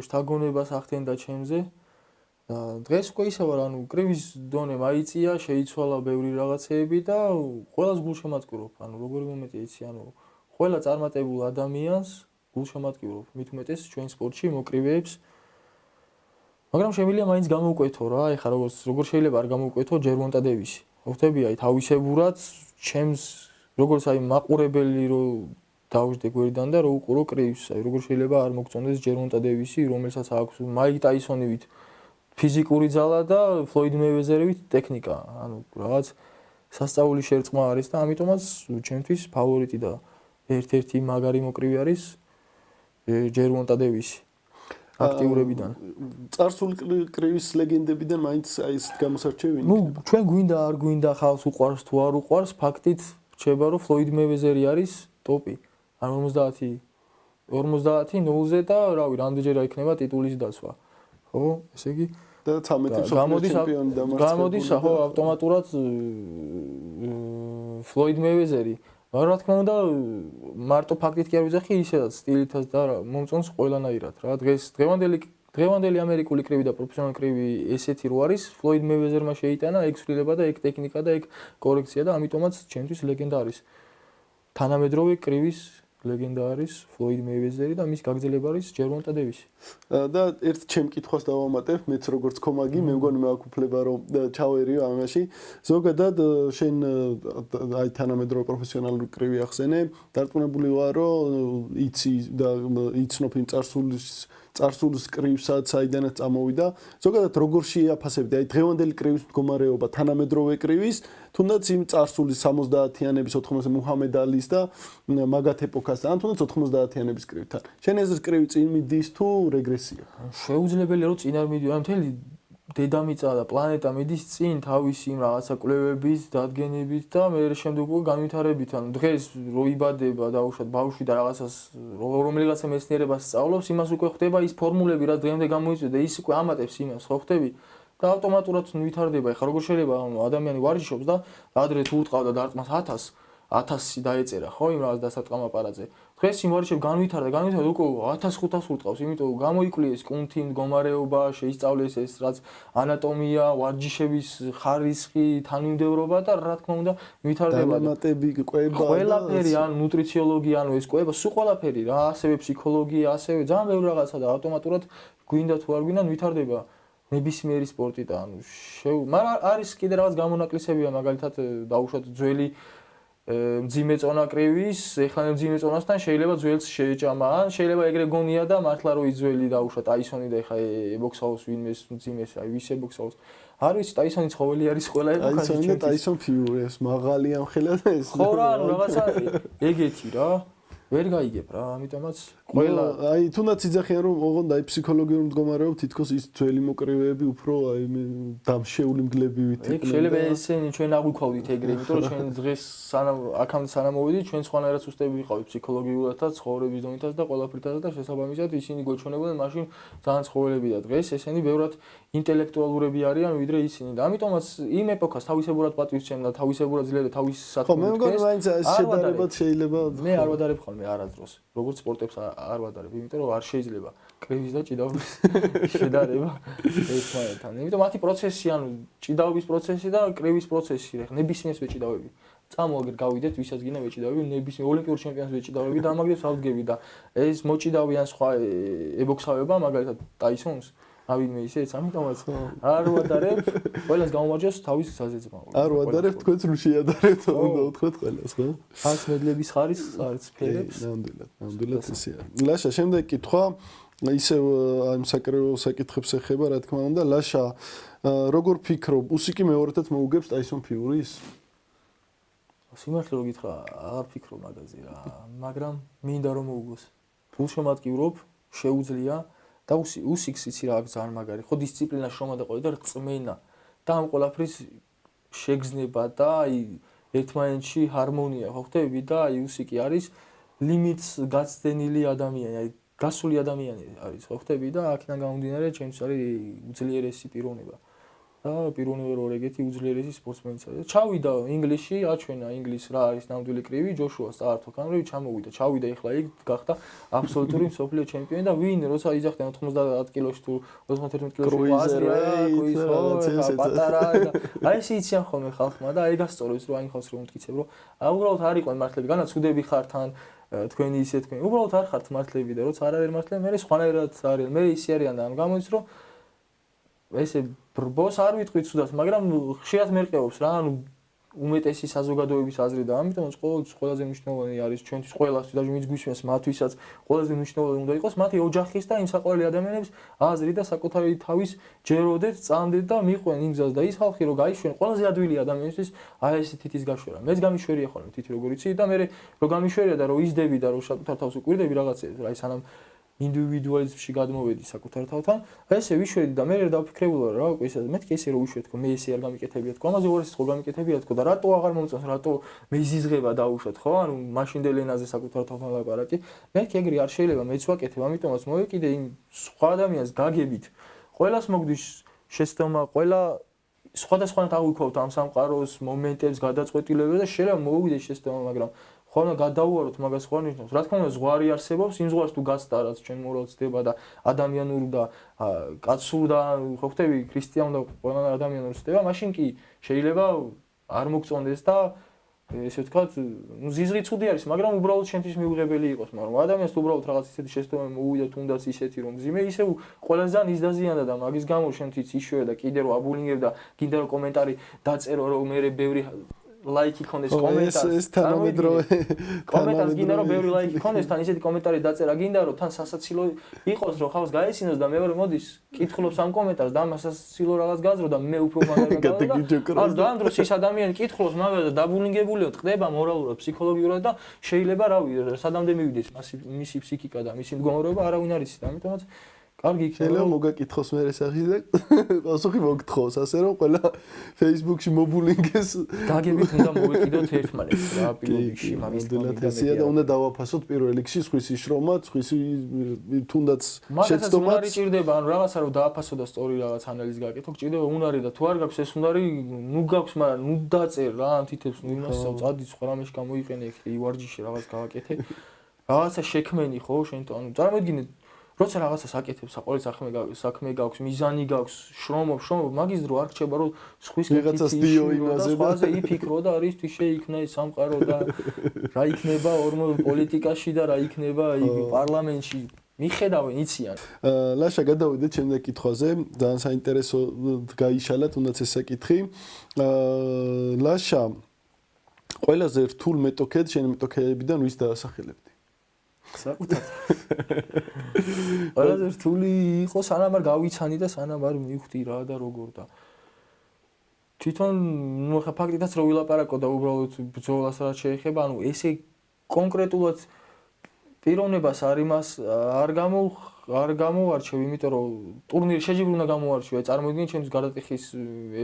შთაგონებას ახდენდა ჩემზე. დღეს უკვე ისე ვარ, ანუ კრივის დონე მაიწია, შეიცვალა ბევრი რაღაცეები და ყველას გულშემატკივრობ. ანუ როგორი მომენტია იცი, ანუ ყველა წარმატებულ ადამიანს გულშემატკივრობ. მით უმეტეს ჩვენ სპორტში მოკრივეებს მაგრამ შემიძლია მაინც გამოვკვეთო რა, ეხლა როგორ შეიძლება არ გამოვკვეთო ჯერვონტა დევისი. ხვდები აი თავისებურად ჩემს როგორც აი მაყურებელი რო დავждე გვერდიდან და რო უყურო კრივს, აი როგორ შეიძლება არ მოგწონდეს ჯერვონტა დევისი, რომელსაც აქვს მაიკ ტაისონივით ფიზიკური ძალა და ფლოიდ მეივეზერივით ტექნიკა. ანუ რაღაც სასწაული შერწყმა არის და ამიტომაც ჩემთვის ფავორიტი და ერთ-ერთი მაგარი მოკრივი არის ჯერვონტა დევისი. აქტიურებიდან. წარსული კრივის ლეგენდებიდან მაინც აი ეს გამოსარჩევი იქნება. ჩვენ გვინდა არ გვინდა ხალხს უყვარს თუ არ უყვარს, ფაქტით რჩება რომ ფლოიდ მეივეზერი არის ტოპი. ან 50 50-0-ზე და რავი, რამდენჯერ იქნება ტიტულის დაცვა. ხო, ესე იგი და 13 ჩემპიონი დამარცხებული. გამოდის ხო ავტომატურად ფლოიდ მეივეზერი. მაგრამ რა თქმა უნდა, მარტო ფაქტით კი არ ვიძახი, ისედაც სტილითაც და მომწონს ყველანაირად რა. დღევანდელი ამერიკული კრივი და პროფესიონალური კრივი ესეთი რო არის, ფლოიდ მეივეზერმა შეიტანა ეგ ცვლილება და ეგ ტექნიკა და ეგ კორექცია და ამიტომაც ჩემთვის ლეგენდა არის. თანამედროვე კრივის ლეგენდა არის ფლოიდ მეივეზერი და მის გაგრძელება არის ჯერვონტა დევისი. და ერთ ჩემ კითხვას დავამატებ, მეც როგორც კომაგი, მე მგონი მაქვს უფლება რომ ჩავერიო ამაში. ზოგადად შენ აი თანამედროვე პროფესიონალური კრივი ახსენე, დარწმუნებული ვარ რომ იცი და იცნობ იმ წარსულის კრივსაც, საიდანაც წამოვიდა. ზოგადად როგორ შეაფასებდი აი დღევანდელი კრივის მდგომარეობა თანამედროვე კრივის, თუნდაც იმ წარსულის 70-იანების 80-ზე მუჰამედ ალის და მაგათ ეპოქასთან, ან თუნდაც 90-იანების კრივთან. შენ ეს კრივი წინ მიდის თუ რეგრესია? შეუძლებელია რომ წინ არ მიდიო, მთელი დედამიწა და პლანეტა მიდის წინ თავისი იმ რაღაცა კვლევებით, დადგენებით და მე შემდეგ უკვე განვითარებით. ანუ დღეს რო იბადება დაუშვათ ბავშვი და რაღაცას რომელიღაცა მეცნიერებას სწავლობს, იმას უკვე ხვდება ის ფორმულები, რა დღემდე გამოიწვია და ის უკვე ამატებს იმას, ხო ხვდები? და ავტომატურად ვითარდება. ეხლა როგორ შეიძლება ადამიანი ვარჯიშობს და ადრე თუ უტყავდა დარტყმას 1000 დაეწერა, ხო, იმ რაღაც დასარტყამ აპარატზე. დღეს იმ ვარჯიშებს განვითარდა, უკვე 1500 უტყავს, იმიტომ გამოიკვლიეს კუნთი, მდგომარეობა, შეისწავლეს ეს რაც ანატომია, ვარჯიშების ხარისხი, თანმიმდევრობა და რა თქმა უნდა ვითარდება. დამატები კვება, ყველაფერი, ანუ ნუტრიციოლოგია, ანუ ეს კვება, სულ ყველაფერი რა, ასევე ფსიქოლოგია, ასევე ძალიან ბევრი რაღაცა და ავტომატურად გვინდა თუ არ გვინდა ვითარდება. ნებისმიერი სპორტი და ანუ მაგრამ არის კიდე რაღაც გამონაკლისებია, მაგალითად დაუშვათ ძველი მძიმე წონა კრივის, ეხლა მძიმე წონასთან შეიძლება ძველს შეეჭამა, ან შეიძლება ეგრე გონია და მართლა რო იძველი დაუშვათ ტაისონი და ეხლა ებოქსაუს ვინმეს მძიმეს, აი ვის ებოქსაუს. არ ვიცი, ტაისონი ცხოველი არის ყველა ეპოქაში. ტაისონი და ტაისონ ფიური ეს მაღალი ამ ხელა და ეს. ხო რა, ანუ რაღაცა ეგეთი რა. ვერ გაიგებ რა, ამიტომაც ყველა აი თუნდაც იძახიან რომ ოღონდ აი ფსიქოლოგიური მდგომარეობა თითქოს ის ძველი მოკრივეები უფრო აი დამშეული მგლებივით იყვნენ. ეგ შეიძლება ესენი ჩვენ აღვიქვავდით ეგრე, იმიტომ რომ ჩვენ დღეს აქამდე სანამ მოვიდით, ჩვენ სხვანაირად სუსტები ვიყავით ფსიქოლოგიურადაც, ცხოვრების დონითაც და ყველაფრითაც და შესაბამისად ისინი გვეჩვენებოდნენ მაშინ ძალიან ცხოველები და დღეს ესენი ბევრად ინტელექტუალურები არიან ვიდრე ისინი. და ამიტომაც იმ ეპოქას თავისებურად პატივს სცემდა, თავისებურად ძლიერდა თავის საქმეს. ხო, მე მგონი მაინც შედარებად შეიძლება. მე არ ვადარებ ხოლმე არადროს. როგორც სპორტებს არ ვადარებ, იმიტომ რომ არ შეიძლება კრივის და ჭიდაობის შედარება ერთმანეთთან. იმიტომ მათი პროცესი, ანუ ჭიდაობის პროცესი და კრივის პროცესი, ხა ნებისმიერს ვეჭიდავები. წამოაგერ გავიდეთ, ვისაც გინდა ვეჭიდავები, ნებისმიერ ოლიმპიურ ჩემპიონს ვეჭიდავები და ამაგრებს ავდგები და ეს მოჭიდავი ან სხვა ებოქსავება, მაგალითად ტაისონს ავინმე ისეც, ამიტომაც არ ვადარებ, ყველას გამომარჯოს თავის საზეცმა. არ ვადარებ, თქვენც რომ შეადარებთ, უნდა უთხრათ ყველას, ხო? აქ მედლების ხარისხს არც ფერებს. ნამდვილად ისეა. ლაშა, შემდეგ კითხვა, ისევ ამ საკრებულო საკითხებს ეხება, რა თქმა უნდა, ლაშა, როგორ ფიქრობ, უსიკი მეორედაც მოუგებს ტაისონ ფიურის? სიმართლე რო გითხრა, არ ფიქრობ მაგაზე რა, მაგრამ მინდა რომ მოუგოს. გულშემატკივრობ, შეუძლია და უსიქს იცი რა აქ ძალიან მაგარი. ხო დისციპლინა შრომა და ყოლა და რწმენა და ამ ყველაფრის შეგზნება და აი ერთმანეთში ჰარმონია, ხო ხვდები და აი უსიკი არის ლიმიტს გაცდენილი ადამიანი, აი გასული ადამიანი არის, ხო ხვდები და აქედან გამომდინარე ჩემთვის არის უძლიერესი პიროვნება. და პიროვნული რო ეგეთი უძლიერესი სპორტსმენიც არის. ჩავიდა ინგლისში, აჩვენა ინგლისს რა არის ნამდვილი კრივი, ჯოშუას წაართო კამერები, ჩამოვიდა. ჩავიდა ეხლა იქ გახდა აბსოლუტური მსოფლიო ჩემპიონი და ვინ როცა იძახდნენ 90 კილოში თუ 91 კილოში აზრი პატარა და აი ეს იციან ხოლმე ხალხმა და აი გასწორებს რომ აი ხალხს რომ მტკიცებ რომ უბრალოდ არ იყვნენ მართლები, განაც უდები ხარ თან თქვენი ისე თქვენი. უბრალოდ არ ხართ მართლები და როცა არ არის მართლები, მე სხვანაირად არის. მე ისე არიან და ამ გამოდის რომ ესე ბრბოს არ ვიტყვით სუდას, მაგრამ ხშირად მერყევობს რა, ანუ უმეტესი საზოგადოების აზრი და ამიტომაც ყველაზე მნიშვნელოვანი არის ჩვენთვის ყველასთვის, даже ვინც გვისმენს მათთვისაც ყველაზე მნიშვნელოვანი უნდა იყოს მათი ოჯახის და იმ საყვარელი ადამიანების აზრი და საკუთარი თავის ჯეროდეთ, წამდეთ და მიყვენ იმ გზას და ის ხალხი რო გაიშვენ, ყველაზე ადვილი ადამიანისთვის აი ეს თითის გაშვერა. მეც გამიშვერია ხოლმე თითი როგორ იცი და მე რო გამიშვერია და რო იზდები და რო საკუთარ თავს უკვირდები რაღაცეებს, აი სანამ ინდივიდუალიზმში გადმოვედი საკუთარ თავთან. ესე ვიშვედი და მე დავფიქრებულა რა, უკვე ისე მეთქე ესე რომ ვიშვე თქო, მე ესე არ გამიკეთებია თქო, ამაზე უარეს თქო გამიკეთებია თქო და რატო აღარ მომწონს, რატო მე ზიზღება დაუშვათ ხო? ანუ მაშინდელ ენაზე საკუთარ თავთან ლაპარაკი. მეთქე ეგრე არ შეიძლება მეც ვაკეთებ, ამიტომაც მოვეკიდე იმ სხვა ადამიანს გაგებით. ყველას მოგდის შეცდომა, ყველა სხვადასხვანაირად აღვიქვავთ ამ სამყაროს მომენტებს, გადაწყვეტილებებს და შეიძლება მოვიდეთ შეცდომა, მაგრამ ხოლმე გადაუაროთ მაგას ხო ნიშნავს. რა თქმა უნდა, ზღვარი არსებობს, იმ ზღვარს თუ გასწდა რაც ჩვენ მორალწდება და ადამიანურ და კაცურ და ხო ხტები ქრისტიანულ და ყველა ადამიანურ ხდება, მაშინ კი შეიძლება არ მოგწონდეს და ესე ვთქვათ, ნუ ზიზღი ცუდი არის, მაგრამ უბრალოდ შემთთვის მიუღებელი იყოს, მაგრამ ადამიანს უბრალოდ რაღაც ისეთი შეცდომა მოვიდა თუნდაც ისეთი რომ ძიმე ისევ ყველაზე ძალიან იზდაზიანდა და მაგის გამო შემთთვის იშვია და კიდე რომ აბულინგებ და გინდა რომ კომენტარი დაწერო რომ მე ბევრი ლაიკი ქონდეს კომენტარს. ეს თანამედროვე კომენტარს გინდა რომ ბევრი ლაიკი ქონდეს, თან ისეთი კომენტარი დაწერა გინდა რომ თან სასაცილო იყოს რომ ხავს გაეცინოს და მეორე მოდის კითხულობს ამ კომენტარს და ამას სასაცილო რაღაც გაძრო და მე უფრო მაგარი გავდა. ანუ და ამ დროს ის ადამიანი კითხულობს მაგას და დაბულინგებულიო ტყდება მორალურად, ფსიქოლოგიურად და შეიძლება რავი სადამდე მივიდეს მისი ფსიქიკა და მისი მდგომარეობა არავინ არ იცის და ამიტომაც კარგი შეიძლება მოგაკითხოს მე სახის და პასუხი მოგთხოვს ასე რომ ყველა Facebook-ში მობულინგეს გაგებით უნდა მოვეკიდოთ ერთმანეთს რა პილოტში მაგის თემაა და უნდა დავაფასოთ პირველ რიგში სხვისი შრომა, სხვისი თუნდაც შეცდომაც არ ჭირდება ანუ რაღაცა რომ დააფასო და სწორი რაღაც ანალიზი გააკეთო, ჭირდება უნარი და თუ არ გაქვს ეს უნარი, ნუ გაქვს, მაგრამ ნუ დაწერ რა ამ თითებს ნუ იმას წადი სხვა რამეში გამოიყენე ეგ ივარჯიში რაღაც გააკეთე. რაღაცა შექმენი ხო შენ ანუ წარმოიდგინე როცა რაღაცას აკეთებ, საყოველთაოდ საქმე გაქვს, მიზანი გაქვს, შრომობ, მაგის დრო არ რჩება რომ სხვის რაღაცას დიო იმაზე და სხვაზე იფიქრო და რისთვის შეიქმნა ეს სამყარო და რა იქნება პოლიტიკაში და რა იქნება პარლამენტში. მიხედავენ, იციან. ლაშა გადავიდეთ შემდეგ კითხვაზე, ძალიან საინტერესო გაიშალა თუნდაც ეს საკითხი. ლაშა ყველაზე რთულ მეტოქედ შენ მეტოქეებიდან ვის დაასახელებდი? საკუთარ. ყველაზე რთული იყო სანამ არ გავიცანი და სანამ არ მივხვდი რა და როგორ და თვითონ ნუ ხა ფაქტითაც რო ვილაპარაკო და უბრალოდ ბრძოლას რაც შეეხება, ანუ ესე კონკრეტულად პიროვნებას არ იმას არ გამოვარჩევ, იმიტომ რომ ტურნირი შეჯიბრი უნდა გამოვარჩიო. წარმოიდგინე ჩემთვის გადატეხის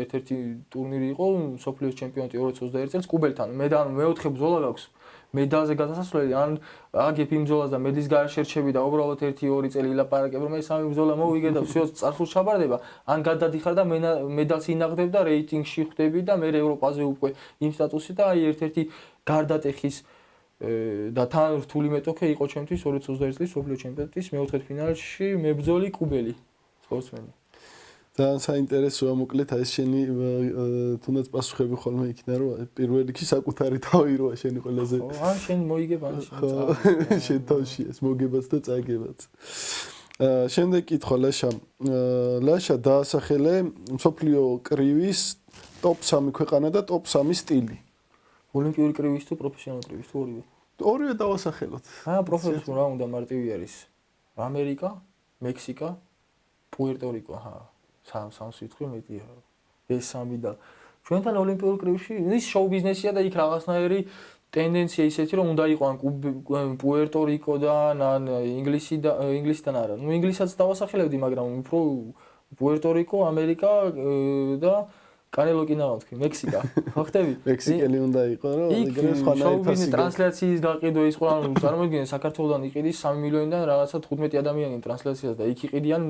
ერთ-ერთი ტურნირი იყო სოფლიოს ჩემპიონატი 2021 წელს კუბელთან. მე და მეოთხე ბრძოლა გაქვს. მედალზე გადასასვლელი ან აგებ იმ ბრძოლას და მედლის გარშერჩები და უბრალოდ 1-2 წელი ილაპარაკებ რომ მე სამი ბრძოლა მოვიგე და всё წარსულს ჩაბარდება ან გადადიხარ და მედალს ინაღდებ და რეიტინგში ხვდები და მე ევროპაზე უკვე იმ სტატუსი და აი ერთ-ერთი გარდატეხის და თან რთული მეტოქე იყო ჩემთვის 2021 წლის სოფლიო ჩემპიონატის მეოთხედფინალში მებრძოლი კუბელი სპორტსმენი. ძალიან საინტერესოა მოკლედ ეს შენი თუნდაც პასუხები ხოლმე იქნა რომ პირველ რიგში საკუთარი თავი როა შენი ყველაზე ან შენ მოიგებ ან შენ თავში ეს მოგებაც და წაგებაც. შემდეგ კითხვა ლაშა დაასახელე მსოფლიო კრივის ტოპ 3 ქვეყანა და ტოპ 3 სტილი. ოლიმპიური კრივის თუ პროფესიონალური კრივის თუ ორივე? ორივე დავასახელოთ. პროფესიონალური რა უნდა მარტივი არის. ამერიკა, მექსიკა, პუერტო-რიკო, სამს ვიტყვი მეტია. ეს სამი და ჩვენთან ოლიმპიურ კრივში ის შოუ ბიზნესია და იქ რაღაცნაირი ტენდენცია ისეთი რომ უნდა იყო ან პუერტო-რიკო და ან ინგლისიდან არა. ნუ ინგლისაც დავასახელებდი, მაგრამ უფრო პუერტო-რიკო, ამერიკა და კანელო კი ნავთქვი, მექსიკა. ხო ხტები? მექსიკელი უნდა იყო, რომ ეგრე სხვანაირ ფასი ტრანსლაციის გაყიდვა ის ყველა წარმოიდგინე საქართველოსდან იყიდის 3 მილიონიდან რაღაცა 15 ადამიანი ტრანსლაციას და იქ იყიდიან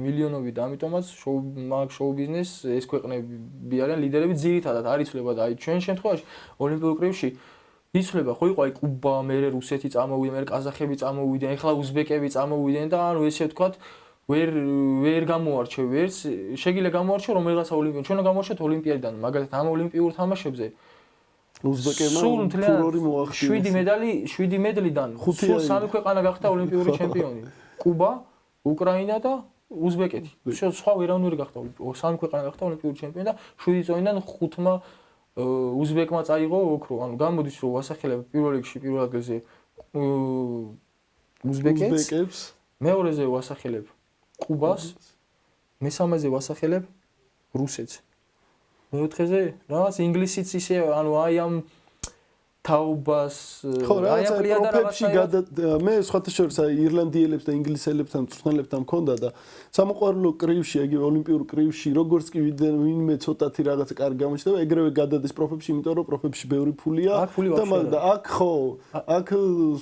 მილიონობით და ამიტომაც შოუ ბიზნეს ეს ქვეყნები არიან ლიდერები ძირითადად არ იცვლება და აი ჩვენ შემთხვევაში ოლიმპიურ კრივში იცვლება ხო იყო აი კუბა, მე რუსეთი წამოვიდა, მე ყაზახები წამოვიდნენ, ეხლა უზბეკები წამოვიდნენ და ანუ ესე ვთქვათ ვერ გამოვარჩევ ვერც შეგიძლია გამოვარჩევ რომელიღაცა ოლიმპიად ჩვენ გამოვარჩევთ ოლიმპიადიდან მაგალითად ამ ოლიმპიურ თამაშებზე უზბეკებმა ფურორი მოახდინეს 7 მედლიდან სულ 3 ქვეყანა გახდა ოლიმპიური ჩემპიონი კუბა, უკრაინა და უზბეკეთი სხვა ვერავნი გახდა 3 ქვეყანა გახდა ოლიმპიური ჩემპიონი და 7 წონიდან 5-მა უზბეკმა წაიღო ოქრო ანუ გამოდის რომ ვასახელებ პირველ რიგში პირველ ადგილზე უზბეკეთს მეორეზე ვასახელებ კუბას, მესამეზე ვასახელებ რუსეთს. მეოთხეზე რაღაც ინგლისიც ისე, ანუ აი ამ თაობას ხო, რაღაცა პროფებში მე სხვათა შორის ირლანდიელებს და ინგლისელებთან მწვრთნელებთან მქონდა და სამოყვარულო კრივში, ეგ ოლიმპიურ კრივში, როგორც კი ვინმე ცოტათი რაღაცა კარგი გამოჩნდება, ეგრევე გადადის პროფებში, იმიტომ რომ პროფებში ბევრი ფულია და აქ ხო, აქ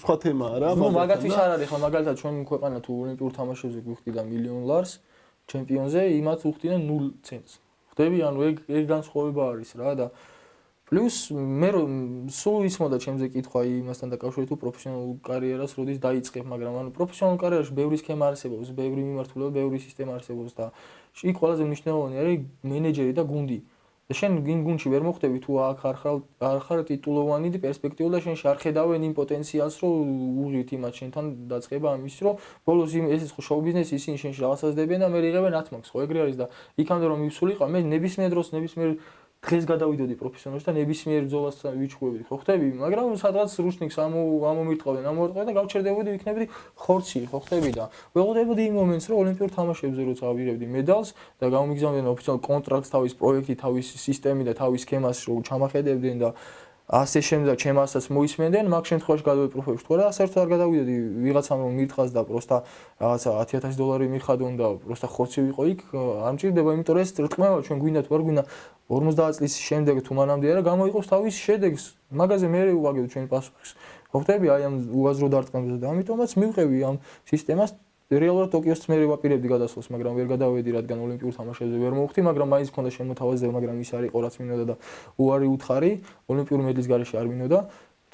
სხვა თემაა რა. ნუ მაგათთვის არ არის ხო, მაგალითად ჩვენ ქვეყანა თუ ოლიმპიურ თამაშებზე გვიხდიდა $1,000,000 ჩემპიონზე, იმათ უხდიან 0 ცენტს. ხდები, ანუ ეგ განსხვავება არის რა და პლუს მე რომ სულ ისმოდა ჩემზე კითხვა იმასთან დაკავშირებით თუ პროფესიონალურ კარიერას როდის დაიწყებ, მაგრამ ანუ პროფესიონალურ კარიერაში ბევრი სქემა არსებობს, ბევრი მიმართულება, ბევრი სისტემა არსებობს და იქ ყველაზე მნიშვნელოვანი არის მენეჯერი და გუნდი. და შენ გინ გუნდში ვერ მოხვდები თუ აქ არ ხარ ტიტულოვანი და პერსპექტიულ და შენში არ ხედავენ იმ პოტენციალს რომ უღირთ იმათ შენთან დაწყება ამის რომ ბოლოს ეს ხო შოუ ბიზნესი ისინი შენში რაღაცას დებიან და მე იღებენ 10 მაქვს ხო ეგრე არის და იქამდე რომ მივსულიყავ მე ნებისმიერ დროს ნებისმიერ დღეს გადავიდოდი პროფესიონალში და ნებისმიერ ბრძოლას ვიჩხუბებდი ხო ხტები მაგრამ სადღაც რუშნიკს ამომირტყავდნენ და გავჩერდებოდი ვიქნებდი ხორცი ხო ხტები და ვეღოდებოდი იმ მომენტს რომ ოლიმპიურ თამაშებზე როცა ავიღებდი მედალს და გამიგზავნდნენ ოფიციალურ კონტრაქტს თავის პროექტი თავის სისტემი და თავის სქემას რომ ჩამახედებდნენ და ასე შემდეგ ჩემ ასაც მოისმენდნენ მაგ შემთხვევაში გადავედი პროფებში თქვა და საერთოდ არ გადავიდოდი ვიღაცამ რომ მირთხას და პროსტა რაღაცა $10,000 მიხადონ და პროსტა ხორცი ვიყო იქ არ მჭირდება იმიტომ რომ ეს რტყმება ჩვენ გვინდა თუ არ გვინდა 50 წლის შემდეგ თუ მანამდე არა გამოიყოს თავის შედეგს მაგაზე მე ვაგებ ჩვენი პასუხის ხო ხტები აი ამ უაზრო დარტყმებზე და ამიტომაც მივყევი ამ სისტემას რეალურად ტოკიოს მე ვაპირებდი გადასვლას მაგრამ ვერ გადავედი რადგან ოლიმპიურ თამაშებზე ვერ მოვხდი მაგრამ მაინც მქონდა შემოთავაზება მაგრამ ის არ იყო რაც მინდოდა და უარი უთხარი ოლიმპიური მედლის გარეშე არ მინდოდა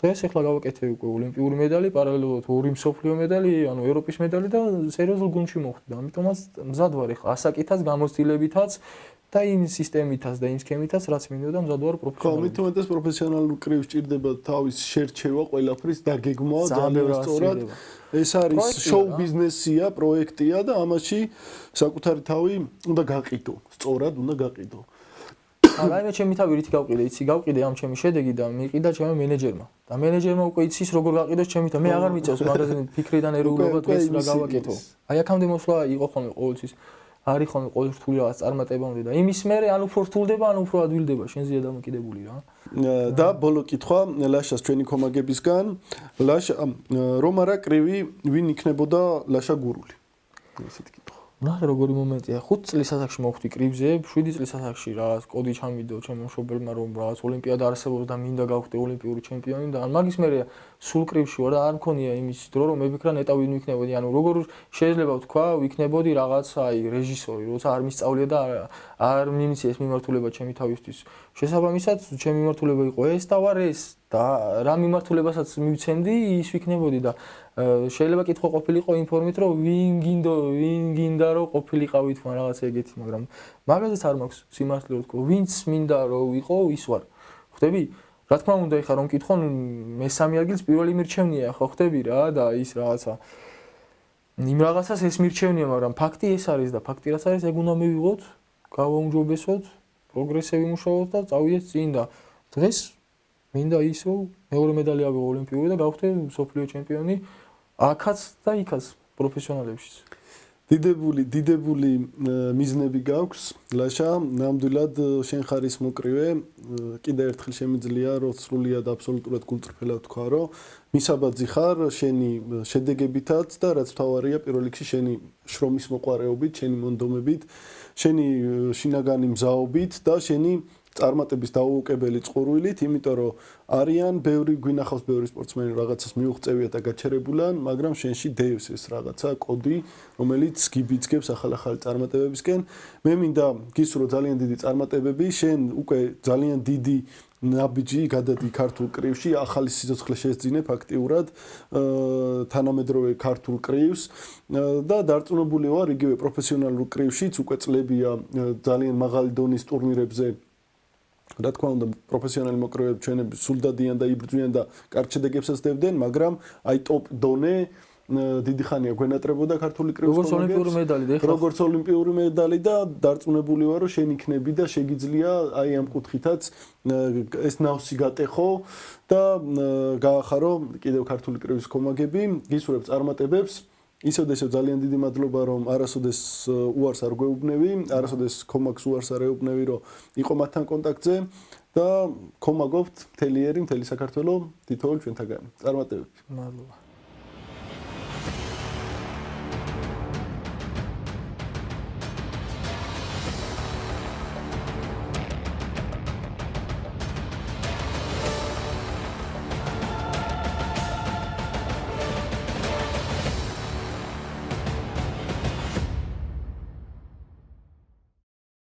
დღეს ახლა გავაკეთე უკვე ოლიმპიური მედალი პარალელურად 2 მსოფლიო მედალი ანუ ევროპის მედალი და სერიოზულ გუნდში მოვხდი და ამიტომაც მზად ვარ ახლა ასაკითაც გამოცდილებითაც და იმ სისტემითაც და იმ სქემითაც რაც მინდოდა მზად ვარ პროფესიონალურად. ხო, მithumetes პროფესიონალურ კრივს ჭირდება თავის შერჩევა ყველაფრის დაგეგმვა ძალიან სწორად. ეს არის შოუ ბიზნესია, პროექტია და ამაში საკუთარი თავი უნდა გაყიდო, სწორად უნდა გაყიდო. აი მე ჩემი თავი რითი გავყიდე, იცი გავყიდე ამ ჩემი შედეგი და მიყიდა ჩემმა მენეჯერმა. და მენეჯერმა უკვე იცის როგორ გაყიდოს ჩემი და მე აღარ მიწევს მაგაზე ფიქრიდან ერეულობა დღეს რა გავაკეთო. აი აქამდე მოსვლა იყო ხოლმე ყოველთვის არის ხოლმე ყოველ რთული რაღაც წარმატებამდე და იმის მერე ან უფრო რთულდება, ან უფრო ადვილდება შენზეა დამოკიდებული რა. და ბოლო კითხვა ლაშას ჩვენი კომაგებისგან, ლაშა რომ არა კრივი ვინ იქნებოდა ლაშა გურული? ესეთი კითხვა. ნახე როგორი მომენტია 5 წლის ასაკში მოვხდი კრივზე 7 წლის ასაკში რაღაც კოდი ჩამიდო ჩემო მშობელმა რომ რაღაც ოლიმპიადა არსებობს და მინდა გავხდე ოლიმპიური ჩემპიონი და მაგის მერე სულ კრივში ვარ და არ მქონია იმის დრო რომ მევიქრა ნეტა ვინ ვიქნებოდი ანუ როგორ შეიძლება ვთქვა ვიქნებოდი რაღაც აი რეჟისორი როცა არ მისწავლია და არ მიმიცია ეს მიმართულება ჩემი თავისთვის შესაბამისად ჩემი მიმართულება იყო ეს და ვარ ეს და რა მიმართულებასაც მივცემდი ის ვიქნებოდი და შეიძლება კითხვა ყოფილიყო იმ ფორმით რომ ვინ გინდა რომ ყოფილიყავი თქვა რაღაც ეგეთი მაგრამ მაგაზეც არ მაქვს სიმართლე ვთქვა ვინც მინდა რომ ვიყო ის ვარ ხვდები რა თქმა უნდა ეხა რომ კითხონ მესამე ადგილს პირველი მირჩევნია ხო ხვდები რა და ის რაღაცა იმ რაღაცას ეს მირჩევნია მაგრამ ფაქტი ეს არის და ფაქტი რაც არის ეგ უნდა მივიღოთ გავაუმჯობესოთ პროგრესები მუშაობთ და წავიდეთ წინ და დღეს მინდა ის რომ მეორე მედალი ავიღო ოლიმპიური და გავხდე მსოფლიო ჩემპიონი აქაც და იქაც პროფესიონალებშიც. დიდებული მიზნები გაქვს ლაშა ნამდვილად შენ ხარის მოკრივე კიდევ ერთხელ შემიძლია რომ სრულიად აბსოლუტურად გულწრფელად თქვა რომ მისაბაძი ხარ შენი შედეგებითაც და რაც თავარია პირველ რიგში შენი შრომის მოყვარეობით შენი მონდომებით შენი შინაგანი მზაობით და შენი წარმატების დაუოკებელი წყურვილით, იმიტომ რომ არიან ბევრი გვინახავს ბევრი სპორტსმენი რაღაცას მიუღწევია და გაჩერებულან, მაგრამ შენში დევს ეს რაღაცა კოდი, რომელიც გიბიძგებს ახალ-ახალ წარმატებებისკენ. მე მინდა გისურვო ძალიან დიდი წარმატებები, შენ უკვე ძალიან დიდი ნაბიჯი გადადი ქართულ კრივში, ახალი სიცოცხლე შეძინე ფაქტიურად თანამედროვე ქართულ კრივს და დარწმუნებული ვარ იგივე პროფესიონალურ კრივშიც უკვე წლებია ძალიან მაღალი დონის ტურნირებზე რა თქმა უნდა პროფესიონალი მოკრივეები ჩვენები სულ დადიან და იბრძვიან და კარგ შედეგებსაც დებდნენ, მაგრამ აი ტოპ დონე დიდი ხანია გვენატრებოდა ქართული კრივის როგორც ოლიმპიური მედალი და როგორც ოლიმპიური მედალი და დარწმუნებული ვარ რომ შენ იქნები და შეგიძლია აი ამ კუთხითაც ეს ნავსი გატეხო და გაახარო კიდევ ქართული კრივის კომაგები გისურვებ წარმატებებს ისევ ძალიან დიდი მადლობა რომ არასოდეს უარს არ გვეუბნები, არასოდეს კომაგს უარს არ ეუბნები რომ იყო მათთან კონტაქტზე და ხომ მაგობთ მთელი ერი, მთელი საქართველო თითოეულ ჩვენთაგანი. წარმატებები. მადლობა.